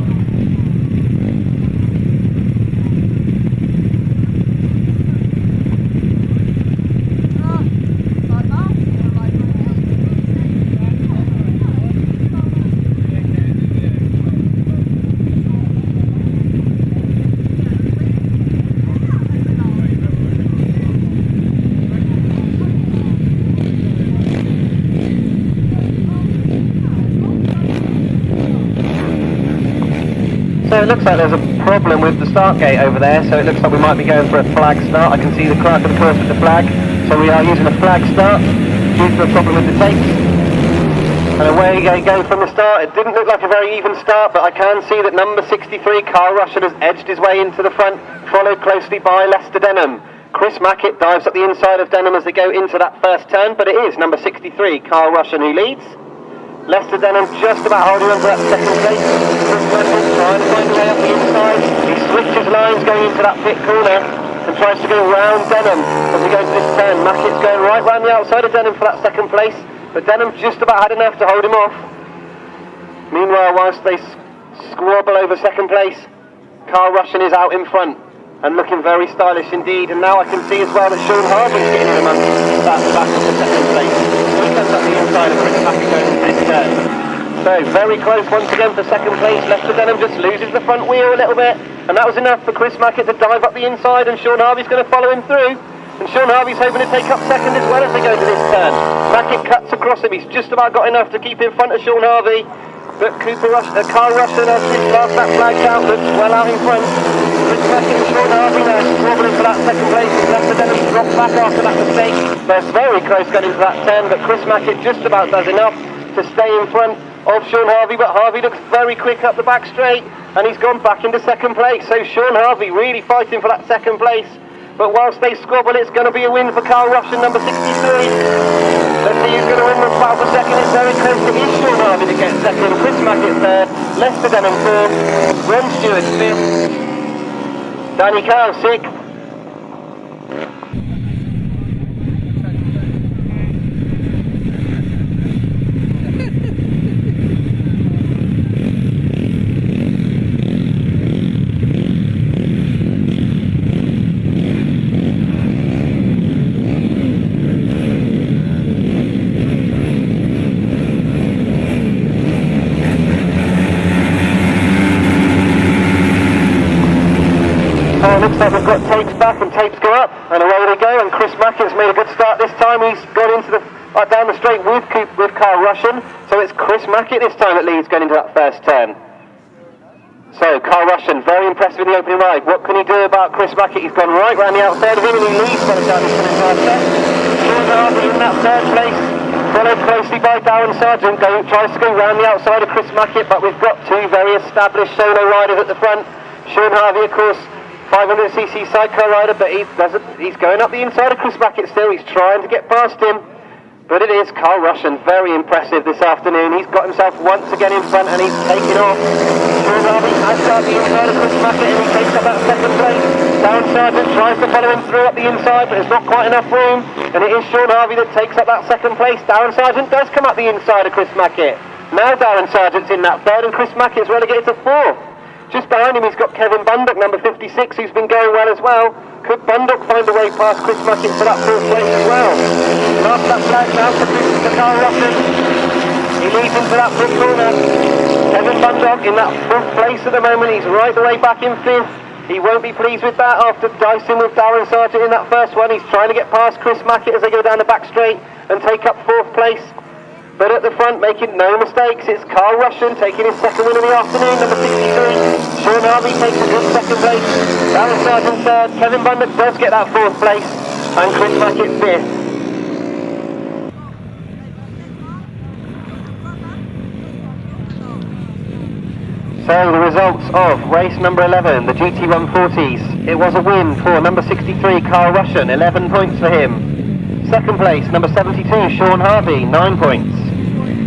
So it looks like there's a problem with the start gate over there, so it looks like we might be going for a flag start. I can see the clerk of the course with the flag, so we are using a flag start due to a problem with the tapes. And away they go from the start. It didn't look like a very even start, but I can see that number 63, Carl Russian, has edged his way into the front, followed closely by Lester Denham. Chris Mackett dives up the inside of Denham as they go into that first turn, but it is number 63, Carl Russian, who leads. Lester Denham just about holding on to that second place. Chris Mackett trying to find a way up the inside. He switches lines going into that pit corner and tries to go round Denham as we go into this turn. Mackett's going right round the outside of Denham for that second place, but Denham just about had enough to hold him off. Meanwhile, whilst they squabble over second place, Carl Russian is out in front and looking very stylish indeed. And now I can see as well that Sean Harvey's getting in amongst that back of the second place. He comes up the inside of Chris Kracker going into this turn. So very close once again for second place. Lester Denham just loses the front wheel a little bit, and that was enough for Chris Mackett to dive up the inside, and Sean Harvey's going to follow him through. And Sean Harvey's hoping to take up second as well as they go to this turn. Mackett cuts across him, he's just about got enough to keep in front of Sean Harvey. But Carl Rushton has his last lap flagged out, looks well out in front. Chris Mackett and Sean Harvey now squabbling for that second place. Lester Denham dropped back after that mistake. They're very close getting into that turn, but Chris Mackett just about does enough to stay in front of Sean Harvey, but Harvey looks very quick up the back straight, and he's gone back into second place. So Sean Harvey really fighting for that second place. But whilst they squabble, it's going to be a win for Carl Rushton, number 63. Let's see who's going to win the battle for second. It's very close. It is Sean Harvey to get second. Chris Mackett third. Lester Denham fourth. Ron Stewart fifth. Danny Carl sixth. Looks like we've got tapes back and tapes go up, and away they go. And Chris Mackett's made a good start this time. He's gone into the down the straight with Carl Rushton. So it's Chris Mackett this time that leads going into that first turn. So Carl Rushton, very impressive in the opening ride. What can he do about Chris Mackett? He's gone right round the outside of him, and he leads by the time he's finished last set. Sean Harvey in that third place, followed closely by Darren Sargent. Tries to go round the outside of Chris Mackett, but we've got two very established solo riders at the front. Sean Harvey, of course, 500cc sidecar rider, but he's going up the inside of Chris Mackett still. He's trying to get past him, but it is Carl Rushton, very impressive this afternoon. He's got himself once again in front, and he's taking off. Sean Harvey has got the inside of Chris Mackett, and he takes up that second place. Darren Sargent tries to follow him through up the inside, but there's not quite enough room, and it is Sean Harvey that takes up that second place. Darren Sargent does come up the inside of Chris Mackett. Now Darren Sargent's in that third, and Chris Mackett's relegated to fourth. Just behind him he's got Kevin Bundock, number 56, who's been going well as well. Could Bundock find a way past Chris Mackett for that fourth place as well? Last lap flag now for Carl Rushton. He leads into that fifth corner. Kevin Bundock in that fourth place at the moment. He's right the way back in fifth. He won't be pleased with that after dicing with Darren Sargent in that first one. He's trying to get past Chris Mackett as they go down the back straight and take up fourth place. But at the front, making no mistakes, it's Carl Rushton taking his second win of the afternoon, number 63. Sean Harvey takes a good second place. Darren Sargent third. Kevin Bundock does get that fourth place. And Chris Mackett fifth. So the results of race number 11, the GT140s. It was a win for number 63, Carl Rushton, 11 points for him. Second place, number 72, Sean Harvey, 9 points.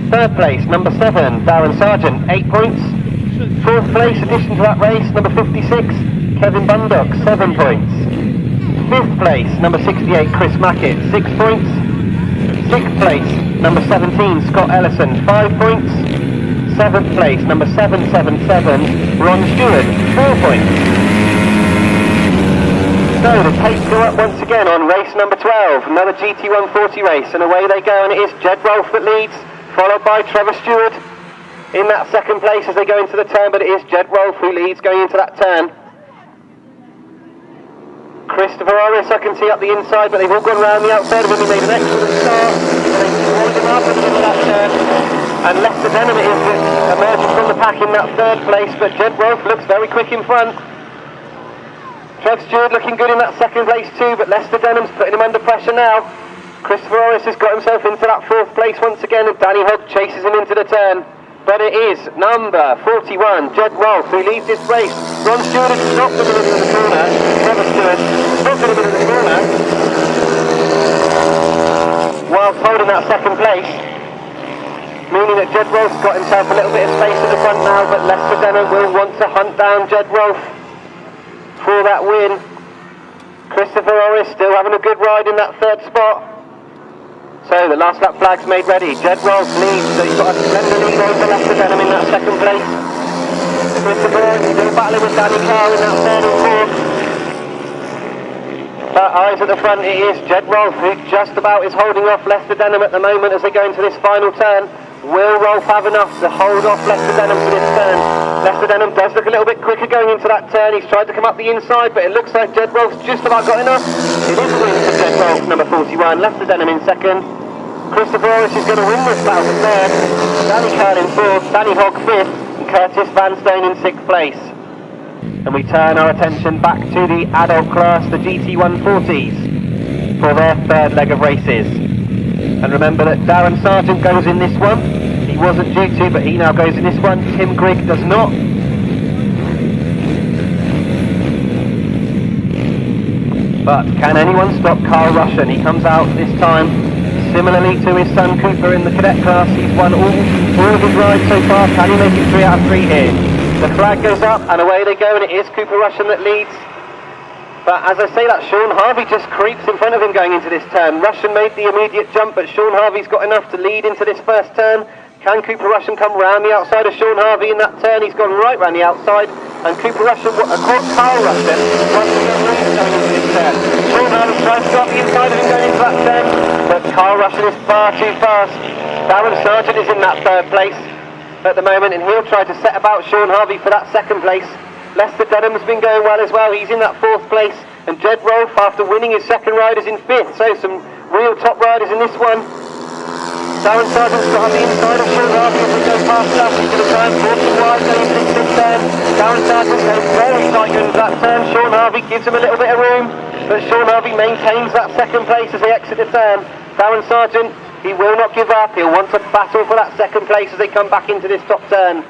Third place, number 7, Darren Sargent, 8 points. Fourth place, addition to that race, number 56, Kevin Bundock, 7 points. Fifth place, number 68, Chris Mackett, 6 points. Sixth place, number 17, Scott Ellison, 5 points. Seventh place, number 777, Ron Stewart, 4 points. So the pace go up once again on race number 12, another GT140 race, and away they go, and it is Jed Rolfe that leads, followed by Trevor Stewart in that second place as they go into the turn, but it is Jed Rolfe who leads going into that turn. Christopher Orris I can see up the inside, but they've all gone round the outside of him. He made an excellent start, and they rolled him up into that turn. And Lester Denham is emerging from the pack in that third place, but Jed Rolfe looks very quick in front. Trev Stewart looking good in that second place too, but Lester Denham's putting him under pressure now. Christopher Orris has got himself into that fourth place once again, and Danny Hogg chases him into the turn. But it is number 41, Jed Rolfe, who leads this race. Ron Stewart has stopped in the middle of the corner. Trevor Stewart stopped in the middle of the corner, whilst holding that second place. Meaning that Jed Rolfe's got himself a little bit of space at the front now, but Lester Denham will want to hunt down Jed Rolfe for that win. Christopher Orris still having a good ride in that third spot. So the last lap flag's made ready. Jed Rolfe leads, so he's got a slender lead over Lester Denham in that second place. Christopher Orris still battling with Danny Carr in that third and fourth. But eyes at the front, it is Jed Rolfe who just about is holding off Lester Denham at the moment as they go into this final turn. Will Rolf have enough to hold off Lester Denham for this turn? Lester Denham does look a little bit quicker going into that turn. He's tried to come up the inside, but it looks like Jed Rolf's just about got enough. It is a win for Jed Rolf, number 41. Lester Denham in second. Christopher Orris is going to win this battle for third. Danny Kern in fourth. Danny Hogg fifth. And Curtis Vanstone in sixth place. And we turn our attention back to the adult class, the GT140s, for their third leg of races. And remember that Darren Sargent goes in this one. He wasn't due to, but he now goes in this one. Tim Grigg does not. But can anyone stop Carl Russian? He comes out this time similarly to his son Cooper in the cadet class. He's won all of his rides so far. Can he make it 3 out of 3 here? The flag goes up and away they go, and it is Cooper Russian that leads. But as I say that, Sean Harvey just creeps in front of him going into this turn. Russian made the immediate jump, but Sean Harvey's got enough to lead into this first turn. Can Cooper Russian come round the outside of Sean Harvey in that turn? He's gone right round the outside, and Cooper Russian, Carl Russian, wants to get lead going into this turn. Sean Harvey tries to go up the inside of him going into that turn, but Carl Russian is far too fast. Darren Sargent is in that third place at the moment, and he'll try to set about Sean Harvey for that second place. Lester Denham's been going well as well. He's in that fourth place. And Jed Rolf, after winning his second ride, is in fifth. So some real top riders in this one. Darren Sargent's got on the inside of Sean Harvey as we go past us. He's going to try and force him wide going into this fifth turn. Darren Sargent goes very tight into that turn. Sean Harvey gives him a little bit of room. But Sean Harvey maintains that second place as they exit the turn. Darren Sargent, he will not give up. He'll want to battle for that second place as they come back into this top turn.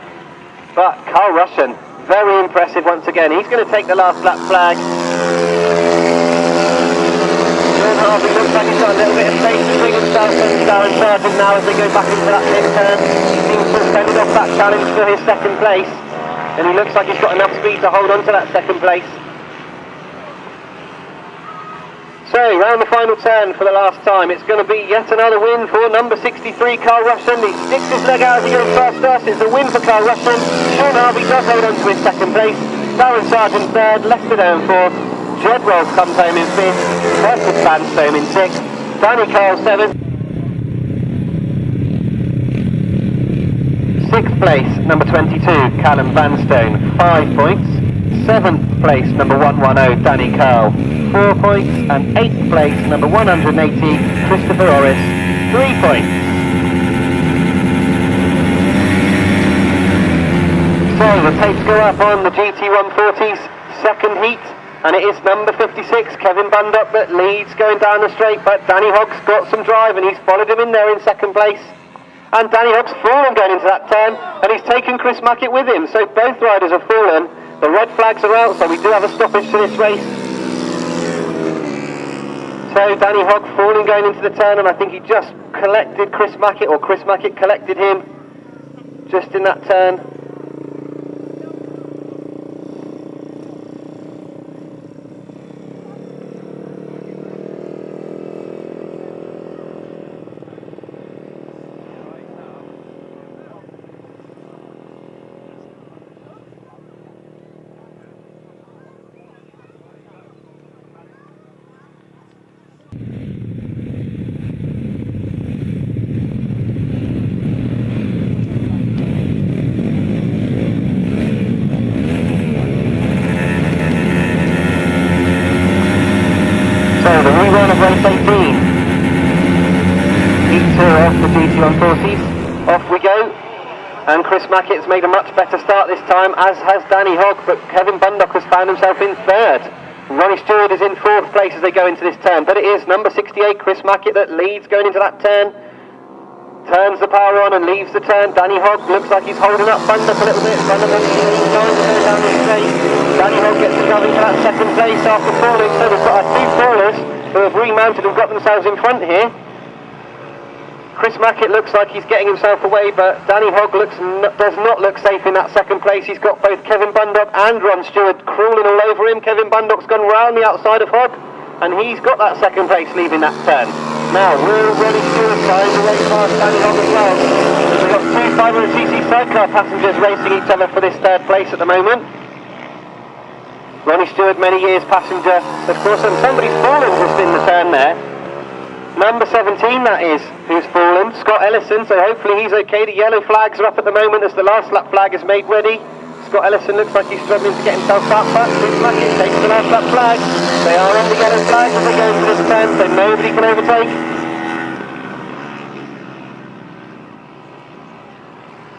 But Carl Russian, very impressive once again. He's going to take the last lap flag. Sean Harvey looks like he's got a little bit of space between himself and Darren Sargent now as they go back into that next turn. He seems to have fended off that challenge for his second place. And he looks like he's got enough speed to hold on to that second place. So, round the final turn for the last time, it's going to be yet another win for number 63, Carl Russian. He sticks his leg out as he goes past us. It's a win for Carl Russian. Sean Harvey does hold on to his second place. Darren Sargent third, Lester Denham fourth. Jed Rolf comes home in fifth. Curtis Vanstone in sixth. Danny Carl seventh. Sixth place, number 22, Callum Vanstone, 5 points. 7th place, number 110, Danny Carl, 4 points. And 8th place, number 180, Christopher Orris, 3 points. So the tapes go up on the GT140's second heat, and it is number 56, Kevin Bundock, that leads going down the straight, but Danny Hogg's got some drive and he's followed him in there in second place. And Danny Hogg's fallen going into that turn, and he's taken Chris Mackett with him, so both riders have fallen. The red flags are out, so we do have a stoppage to this race. So Danny Hogg falling going into the turn, and I think he just collected Chris Mackett, or Chris Mackett collected him just in that turn. Race 18. Heat 2 off the GT140s. Off we go. And Chris Mackett's made a much better start this time, as has Danny Hogg, but Kevin Bundock has found himself in third. Ronnie Stewart is in fourth place as they go into this turn, but it is number 68, Chris Mackett, that leads going into that turn. Turns the power on and leaves the turn. Danny Hogg looks like he's holding up Bundock a little bit. Bundock going down the straight. Danny Hogg gets shoving to that second place after falling, so we've got our two fallers who have remounted and got themselves in front here. Chris Mackett looks like he's getting himself away, but Danny Hogg does not look safe in that second place. He's got both Kevin Bundock and Ron Stewart crawling all over him. Kevin Bundock's gone round the outside of Hogg, and he's got that second place leaving that turn. Now, will Ronnie Stewart trying to race past Danny Hogg as well? We've got two 500cc sidecar passengers racing each other for this third place at the moment. Ronnie Stewart, many years passenger, of course, and somebody's fallen just in the turn there. Number 17, that is, who's fallen, Scott Ellison, so hopefully he's okay. The yellow flags are up at the moment as the last lap flag is made ready. Scott Ellison looks like he's struggling to get himself up, but Chris Mackett takes the last lap flag. They are on the yellow flag as they go into this turn, so nobody can overtake.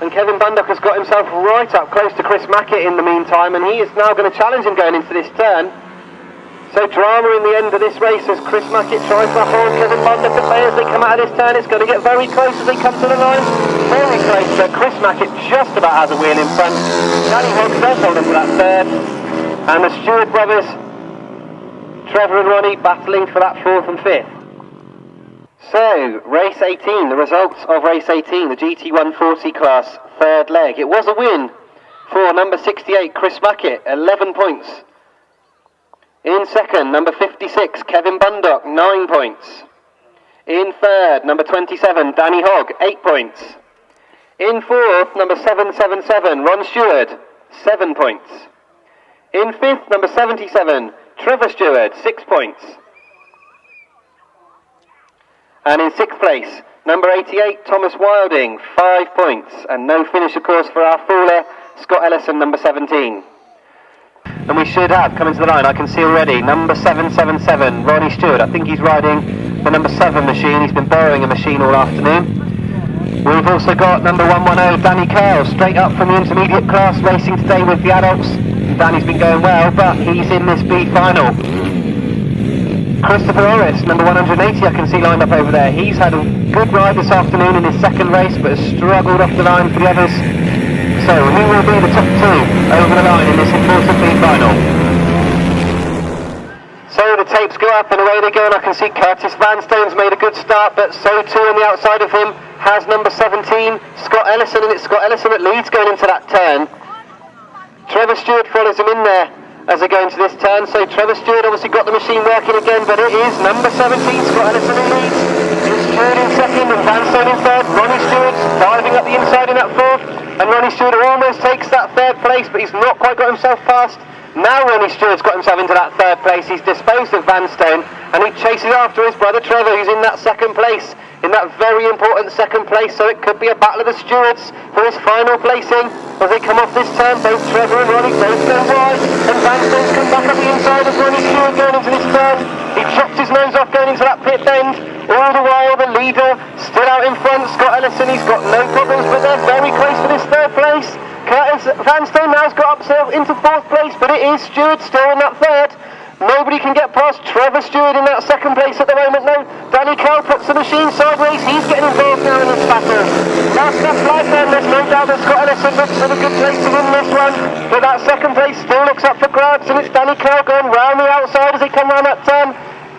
And Kevin Bundock has got himself right up close to Chris Mackett in the meantime, and he is now going to challenge him going into this turn. So drama in the end of this race as Chris Mackett tries to hold Kevin Bundock at bay as they come out of this turn. It's going to get very close as they come to the line. Very close, but Chris Mackett just about has a wheel in front. Danny Hogg does hold him for that third. And the Stewart brothers, Trevor and Ronnie, battling for that fourth and fifth. So, race 18, the results of race 18, the GT140 class, third leg. It was a win for number 68, Chris Mackett, 11 points. In second, number 56, Kevin Bundock, 9 points. In third, number 27, Danny Hogg, 8 points. In fourth, number 777, Ron Stewart, 7 points. In fifth, number 77, Trevor Stewart, 6 points. And in sixth place, number 88, Thomas Wilding, 5 points. And no finish, of course, for our faller, Scott Ellison, number 17. And we should have, coming to the line, I can see already, number 777, Ronnie Stewart. I think he's riding the number 7 machine. He's been borrowing a machine all afternoon. We've also got number 110, Danny Curl, straight up from the intermediate class, racing today with the adults. Danny's been going well, but he's in this B final. Christopher Orris, number 180, I can see lined up over there. He's had a good ride this afternoon in his second race, but has struggled off the line for the others. So, who will be the top two over the line in this important B final? So the tapes go up and away they go, and I can see Curtis Vanstone's made a good start, but so too on the outside of him has number 17, Scott Ellison, and it's Scott Ellison that leads going into that turn. Trevor Stewart follows him in there as they go into this turn, so Trevor Stewart obviously got the machine working again, but it is number 17, Scott Ellison who leads. It's Stewart in second and Vanstone in third. Ronnie Stewart diving up the inside in that fourth, and Ronnie Stewart almost takes that third place, but he's not quite got himself past. Now Ronnie Stewart's got himself into that third place. He's disposed of Vanstone, and he chases after his brother Trevor, who's in that second place, in that very important second place, so it could be a battle of the Stewarts for his final placing. As they come off this turn, both Trevor and Ronnie both go wide, and Vanstone's come back up the inside as Ronnie Stewart going into this turn. He chops his nose off going into that pit bend. All the while the leader still out in front, Scott Ellison, he's got no problems, but they're very close for this third place. Curtis Vanstone now's got up into fourth place, but it is Stewart still in that third. Nobody can get past Trevor Stewart in that second place at the moment, though. Danny Curl puts the machine sideways. He's getting involved now in this battle. Last lap flag then, there's no doubt that Scott Ellison looks in a good place to win this one. But that second place still looks up for grabs, and it's Danny Curl going round the outside as they come round that turn.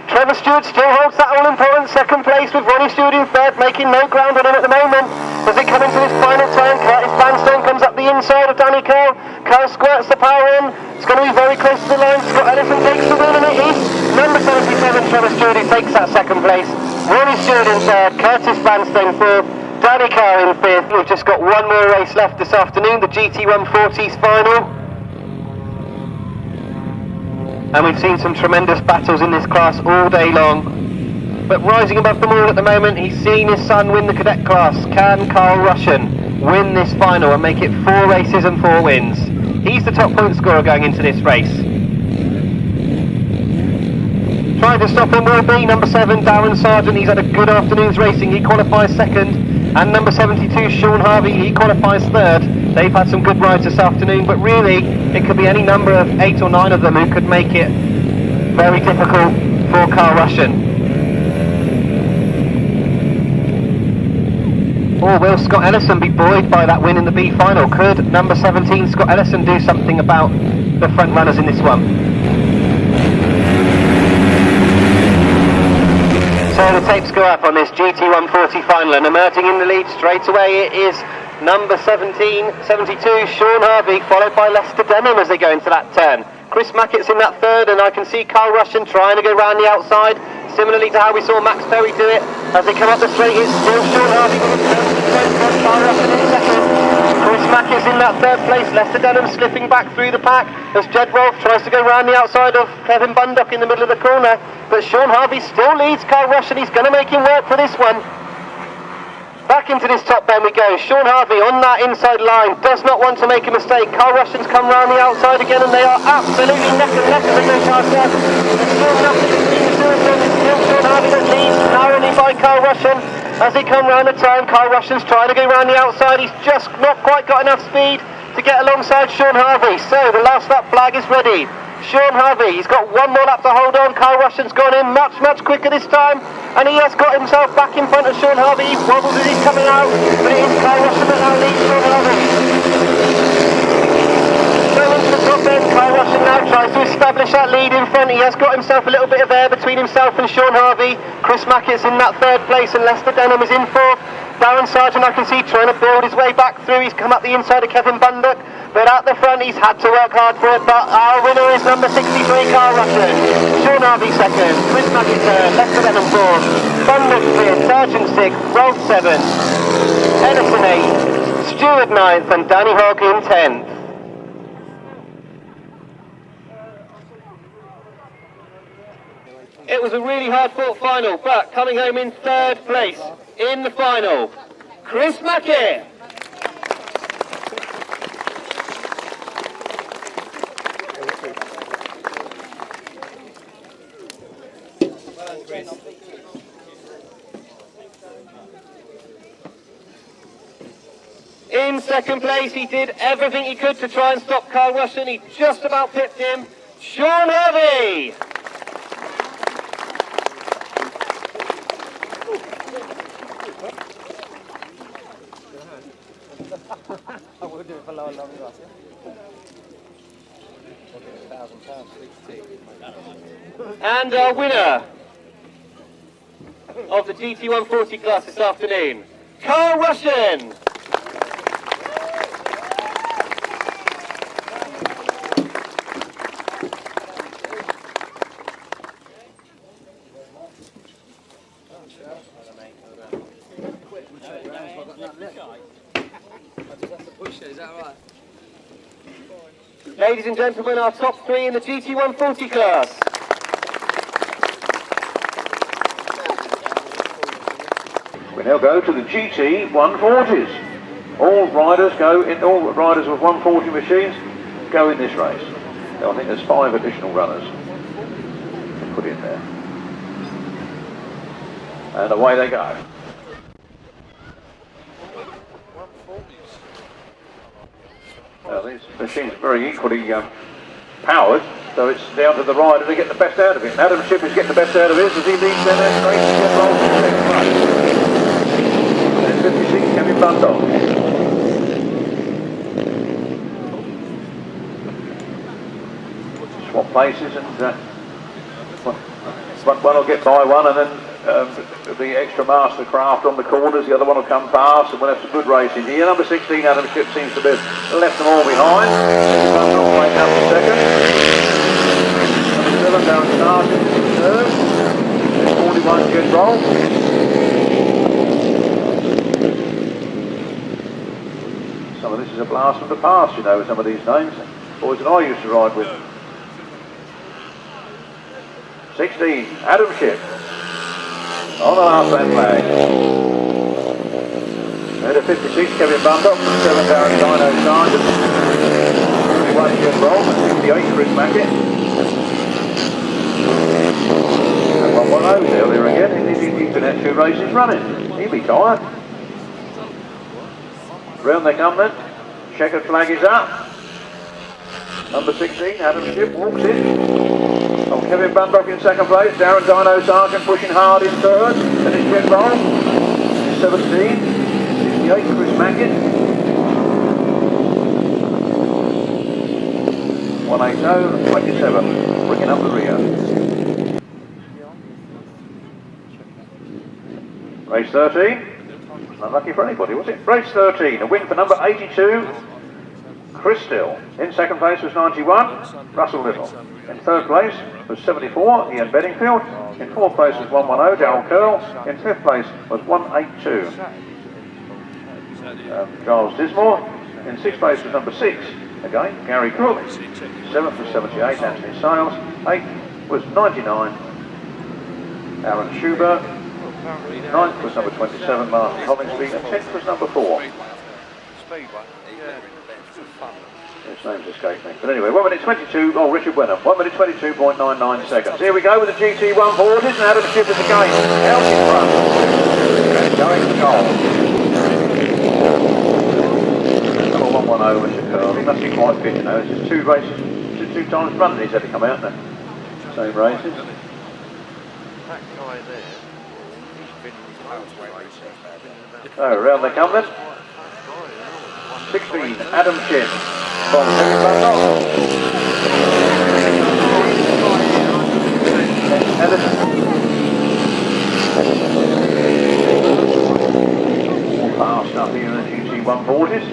Trevor Stewart still holds that all-important second place with Ronnie Stewart in third, making no ground on him at the moment. As they come into this final turn, Curtis Vanstone comes up the inside of Danny Curl. Curl squirts the power in. It's going to be very close to the line. Scott Ellison takes the win, and it is number 77, Trevor Stewart, who takes that second place. Ronnie Stewart in third, Curtis Vanstone fourth, Danny Curl in fifth. We've just got one more race left this afternoon, the GT140's final. And we've seen some tremendous battles in this class all day long. But rising above them all at the moment, he's seen his son win the cadet class. Can Carl Russian win this final and make it 4 races and 4 wins? He's the top point scorer going into this race. Trying to stop him will be number 7, Darren Sargent. He's had a good afternoon's racing. He qualifies second. And number 72, Sean Harvey, he qualifies third. They've had some good rides this afternoon, but really, it could be any number of 8 or 9 of them who could make it very difficult for Carl Russian. Or will Scott Ellison be buoyed by that win in the B final? Could number 17, Scott Ellison, do something about the front runners in this one? So the tapes go up on this GT140 final, and emerging in the lead straight away it is number 72, Sean Harvey, followed by Lester Denham as they go into that turn. Chris Mackett's in that third, and I can see Carl Russian trying to go round the outside, similarly to how we saw Max Perry do it. As they come up the straight, it's still Sean Harvey with his Carl Russian in second. Chris Mackett Mackett's in that third place. Lester Denham slipping back through the pack as Jed Rolfe tries to go round the outside of Kevin Bundock in the middle of the corner. But Sean Harvey still leads Kyle Rush, and he's going to make him work for this one. Back into this top bend we go. Sean Harvey on that inside line, does not want to make a mistake. Kyle Rushton's come round the outside again, and they are absolutely neck and neck as they go past them. There's still nothing between the two of them. It's still Sean Harvey that leads, narrowly by Kyle Rushton. As they come round the turn, Kyle Rushton's trying to go round the outside. He's just not quite got enough speed to get alongside Sean Harvey. So the last lap flag is ready. Sean Harvey, he's got one more lap to hold on. Kyle Rushton's gone in much quicker this time, and he has got himself back in front of Sean Harvey. He wobbles as he's coming out, but it is Kyle Rushton that now leads Sean Harvey. So into the top end, Kyle Rushton now tries to establish that lead in front. He has got himself a little bit of air between himself and Sean Harvey. Chris Mackett's in that third place, and Lester Denham is in fourth. Darren Sargent, I can see, trying to build his way back through. He's come up the inside of Kevin Bundock, but at the front he's had to work hard for it. But our winner is number 63, Kyle Rushton. Sean Harvey second, Chris Mackett third, Lester Denham fourth, Bundock fifth, Sargent sixth, Rolfe seventh, Edison eighth, Stewart ninth, and Danny Hogg in 10th. It was a really hard-fought final, but coming home in third place in the final, Chris Mackett. In second place, he did everything he could to try and stop Kyle Rushton. He just about pipped him. Sean Harvey. I would do it for lower long grass, yeah? And our winner of the GT140 class this afternoon, Kyle Rushton. Is that right? Ladies and gentlemen, our top three in the GT140 class. We now go to the GT140s. All riders with 140 machines go in this race. Now, I think there's 5 additional runners to put in there. And away they go. Now, these machines are very equally powered, so it's down to the rider to get the best out of it. And Adam Shipp is getting the best out of his as he leads their next race to get rolled in the next race. And 56 Kevin Bundock. Swap places, and one will get by one, and then the extra mastercraft on the corners, the other one will come past, and we'll have some good racing here. Number 16, Adam Shipp, seems to have left them all behind. Bundock playing up for second. Number 7, Darren Sargent in third. 41, Jed Rolfe. Some of this is a blast from the past, you know, with some of these names. Boys that I used to ride with. 16, Adam Shipp. On the last lap flag. And at 56, Kevin Bundock. 7, Darren Sargent. 51, Jed Rolfe. And 58, Chris Mackett. And 110 earlier again. He's been at 2 races running. He'll be tired. Round they come then. Checkered flag is up. Number 16, Adam Shipp walks in. Oh, Kevin Bundock in second place, Darren Sargent pushing hard in third, and it's Jed Rolfe, 17, 68, Chris Mackett, 180, 27, bringing up the rear. Race 13, not lucky for anybody, was it? Race 13, a win for number 82, Chris Still. In second place was 91, Russell Little. In third place was 74, Ian Bedingfield. In fourth place was 110, Darryl Curl. In fifth place was 182, Charles Dismore. In 6th place was number 6, again, Gary Cook. 7th was 78, Anthony Sales. 8th was 99, Aaron Schubert. 9th was number 27, Martin Collinsby. And 10th was number 4. His name's escaped me. But anyway, 1 minute 22, oh, Richard Wenham. 1 minute 22.99 seconds. Here we go with the GT140s and Adam Shippers again. Out in front. Going to goal. Number 110 Richard Curl. He must be quite fit, you know. It's just 2 races, 2 times running he's had to come out there. Same races. That guy there, he's been in his house racing. So, round they come then. 16, Adam Shin from Edison. Fast up here in the GT140s.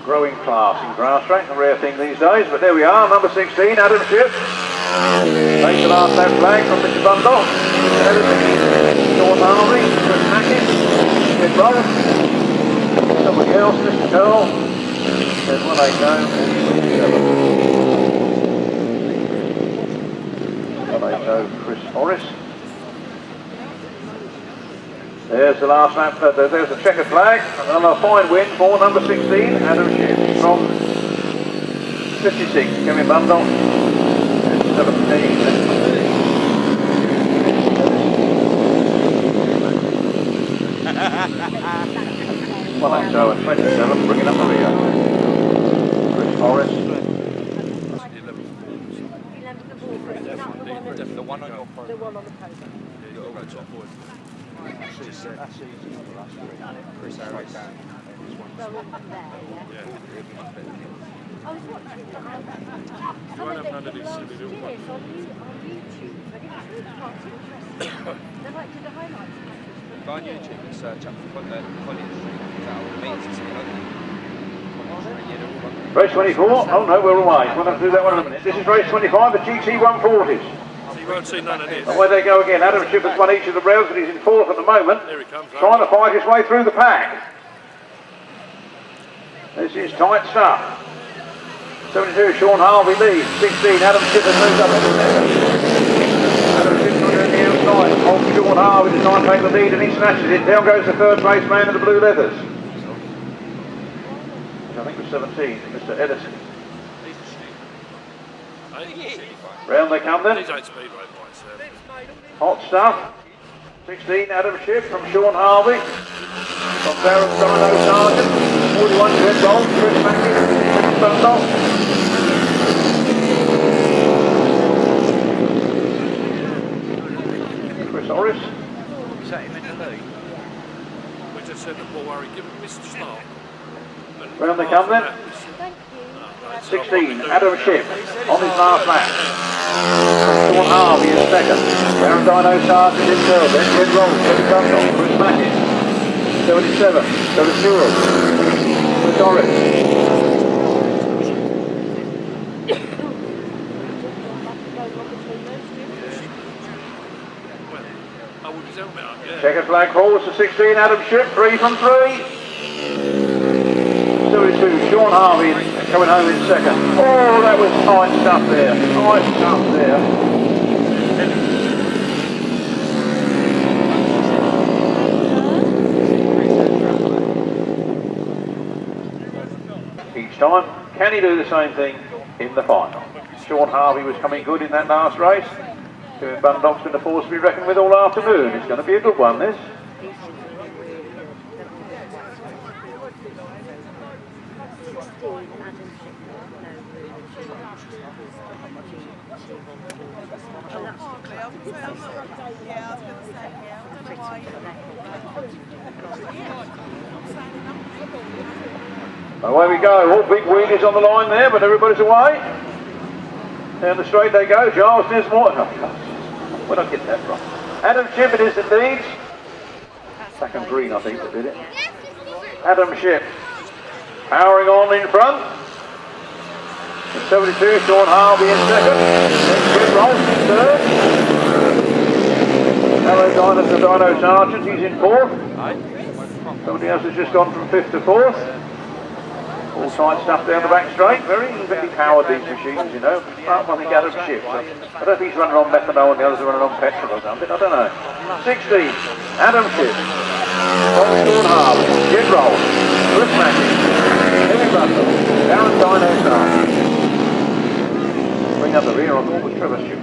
Growing class in Grasstrack, a rare thing these days, but there we are, number 16, Adam Ship. Takes the last lap flag from Mr. Bundock. Jon Underwood, Chris Hackett, Ed Roll. Somebody else, Mr. Curl. There's 180, 180, Chris Morris. There's the last lap, there's the checkered flag, and another fine win for number 16, Adam Ship from 56, Kevin Bundock, and 17. 180 and 27, bringing up the rear. Chris Morris. The one on your phone. The one on the podium. That's easy for us three. Chris Harris. Go on from there, yeah? I was watching some of them last year on YouTube, but it was really quite interesting. They like did the highlights. Go on YouTube and search up College Street. Race 24, oh no, we're away. We'll have to do that one in a minute. This is race 25, the GT140s. You won't see none of this. Away they go again. Adam Ship has won each of the rails, but he's in 4th at the moment. Here he comes. Trying to fight his way through the pack. This is tight stuff. 72, Sean Harvey leads. 16, Adam Ship has moved up into 7th. Adam Ship on the outside. Old Sean Harvey does not take the lead and he snatches it. Down goes the 3rd place man in the blue leathers. I think it was 17, Mr. Edison. Round they come then. These ain't speedway bikes. Hot stuff. 16, Adam Ship from Sean Harvey. From Darren Dino Sargent. 41, Red Gold, Chris Mackey, Chris Bundock. Chris Norris. Set him in the lead. We just said the ball worry, give him Mr. Start. Round they come then. Thank you. 16, Adam Ship on his last lap. Sean Harvey in 2nd. Darren Dino Sargent in 3rd. Then Red Gold, Chris Bundock, Chris Mackey. 77, David Newell. Chris Norris. Checkered flag falls to 16, Adam Ship, 3 from 3. 72, Sean Harvey coming home in 2nd. Oh, that was tight stuff there. Tight stuff there. Each time, can he do the same thing in the final? Sean Harvey was coming good in that last race. Kevin Bundock's going to force to be reckoned with all afternoon. It's going to be a good one, this. Away we go, all big wheelies on the line there, but everybody's away. Down the straight they go, Giles Dismore. Oh, where did I get that from? Adam Ship it is that leads. Black and green I think that did it. Adam Ship powering on in front. 72, Sean Harvey in 2nd. Then Jim Rolls in 3rd. Hello, Dino Sergeant, he's in 4th. Somebody else has just gone from 5th to 4th. All tight stuff down the back straight. Very powered, these machines, you know. Apart from, I think, Adam Shipp. So I don't think he's running on methanol and the others are running on petrol or something. I don't know. 16, Adam Shipp. Sean Harvey, Jed Roll, Chris Mackey, Kevin Bundle, Darren Dino Sergeant. Bring up the rear on all with Trevor Stewart.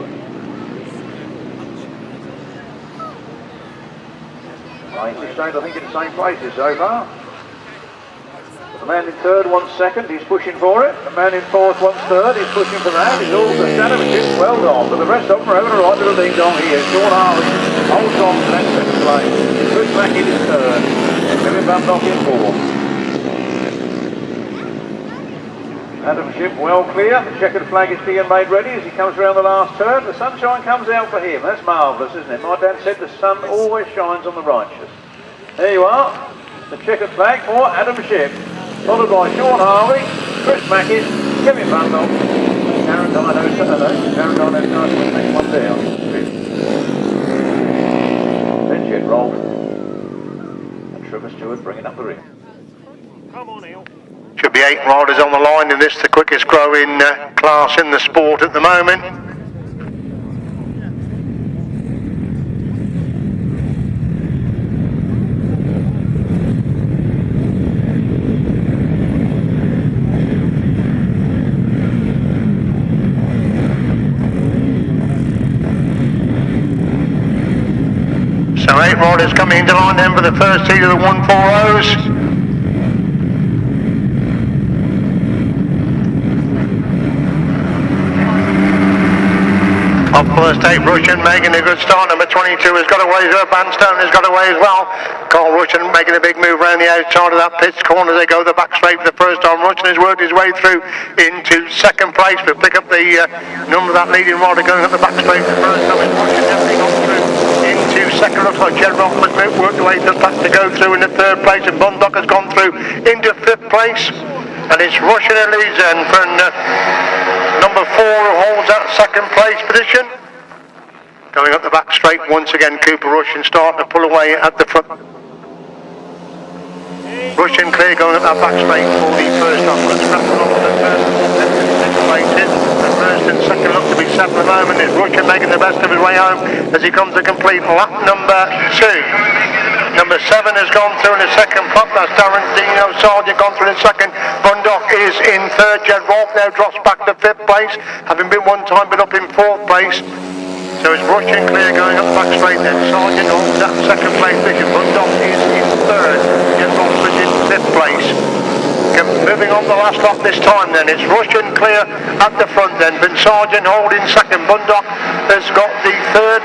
Right, this stage, I think, in the same places so far. The man in 3rd wants 2nd, he's pushing for it. The man in 4th wants 3rd, he's pushing for that. He's all the Ship, well done. But the rest of them are having a right little ding dong here. Sean Harley holds on to that 2nd place. Chris Mackey is 3rd. Kevin Bundle in 4th. Adam Shipp well clear. The checkered flag is being made ready as he comes around the last turn. The sunshine comes out for him. That's marvellous, isn't it? My dad said the sun always shines on the righteous. There you are. The checkered flag for Adam Shipp. Followed by Sean Harvey, Chris Mackey, Kevin Bundle, Darren Dino next one down. Then Jed Roll. And Trevor Stewart bringing up the rear. Come on, Neil. Should be 8 riders on the line in this, the quickest growing class in the sport at the moment. So 8 riders coming into line then for the first heat of the 140s. Up first 8, Russian making a good start. Number 22 has got away as well. Bandstone has got away as well. Carl Russian making a big move around the outside of that pits corner. They go the back straight for the first time. Russian has worked his way through into 2nd place, but pick up the number of that leading rider going up the back straight for the first time. Russian definitely got through into 2nd. Looks like Jed Rock has worked away to go through in the 3rd place, and Bundock has gone through into 5th place. And it's Russian who leads then from number 4 who holds that 2nd place position. Going up the back straight once again, Cooper Russian starting to pull away at the front. Russian clear going up that back straight for the first off. Let's Kracker on the first and 6th places. The first and 2nd look to be set at the moment. Is Russian making the best of his way home as he comes to complete lap number 2. Number 7 has gone through in the 2nd pop. That's Darren Dino Sergeant gone through in the 2nd. Bundock is in 3rd. Jed Rolfe now drops back to 5th place, having been one time but up in 4th place. So it's Russian clear going up back straight then. Sergeant holds that 2nd place position. Bundock is in 3rd. Jed Rolfe is in 5th place. Moving on the last lap this time then. It's Russian clear at the front then. But Sergeant holding 2nd. Bundock has got the 3rd.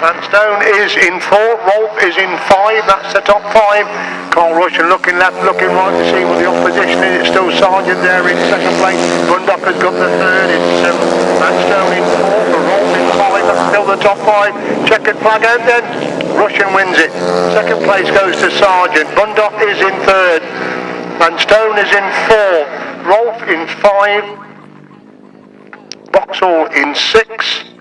Bandstone is in 4, Rolfe is in 5, that's the top 5. Carl Russian looking left, looking right to see what the opposition is. It's still Sergeant there in 2nd place. Bundock has got the 3rd. It's Bandstone in 4th, Rolfe in 5, that's still the top 5. Checkered flag out then, Russian wins it. 2nd place goes to Sergeant. Bundock is in 3rd. Bandstone is in 4th, Rolfe in 5, Vauxhall in 6.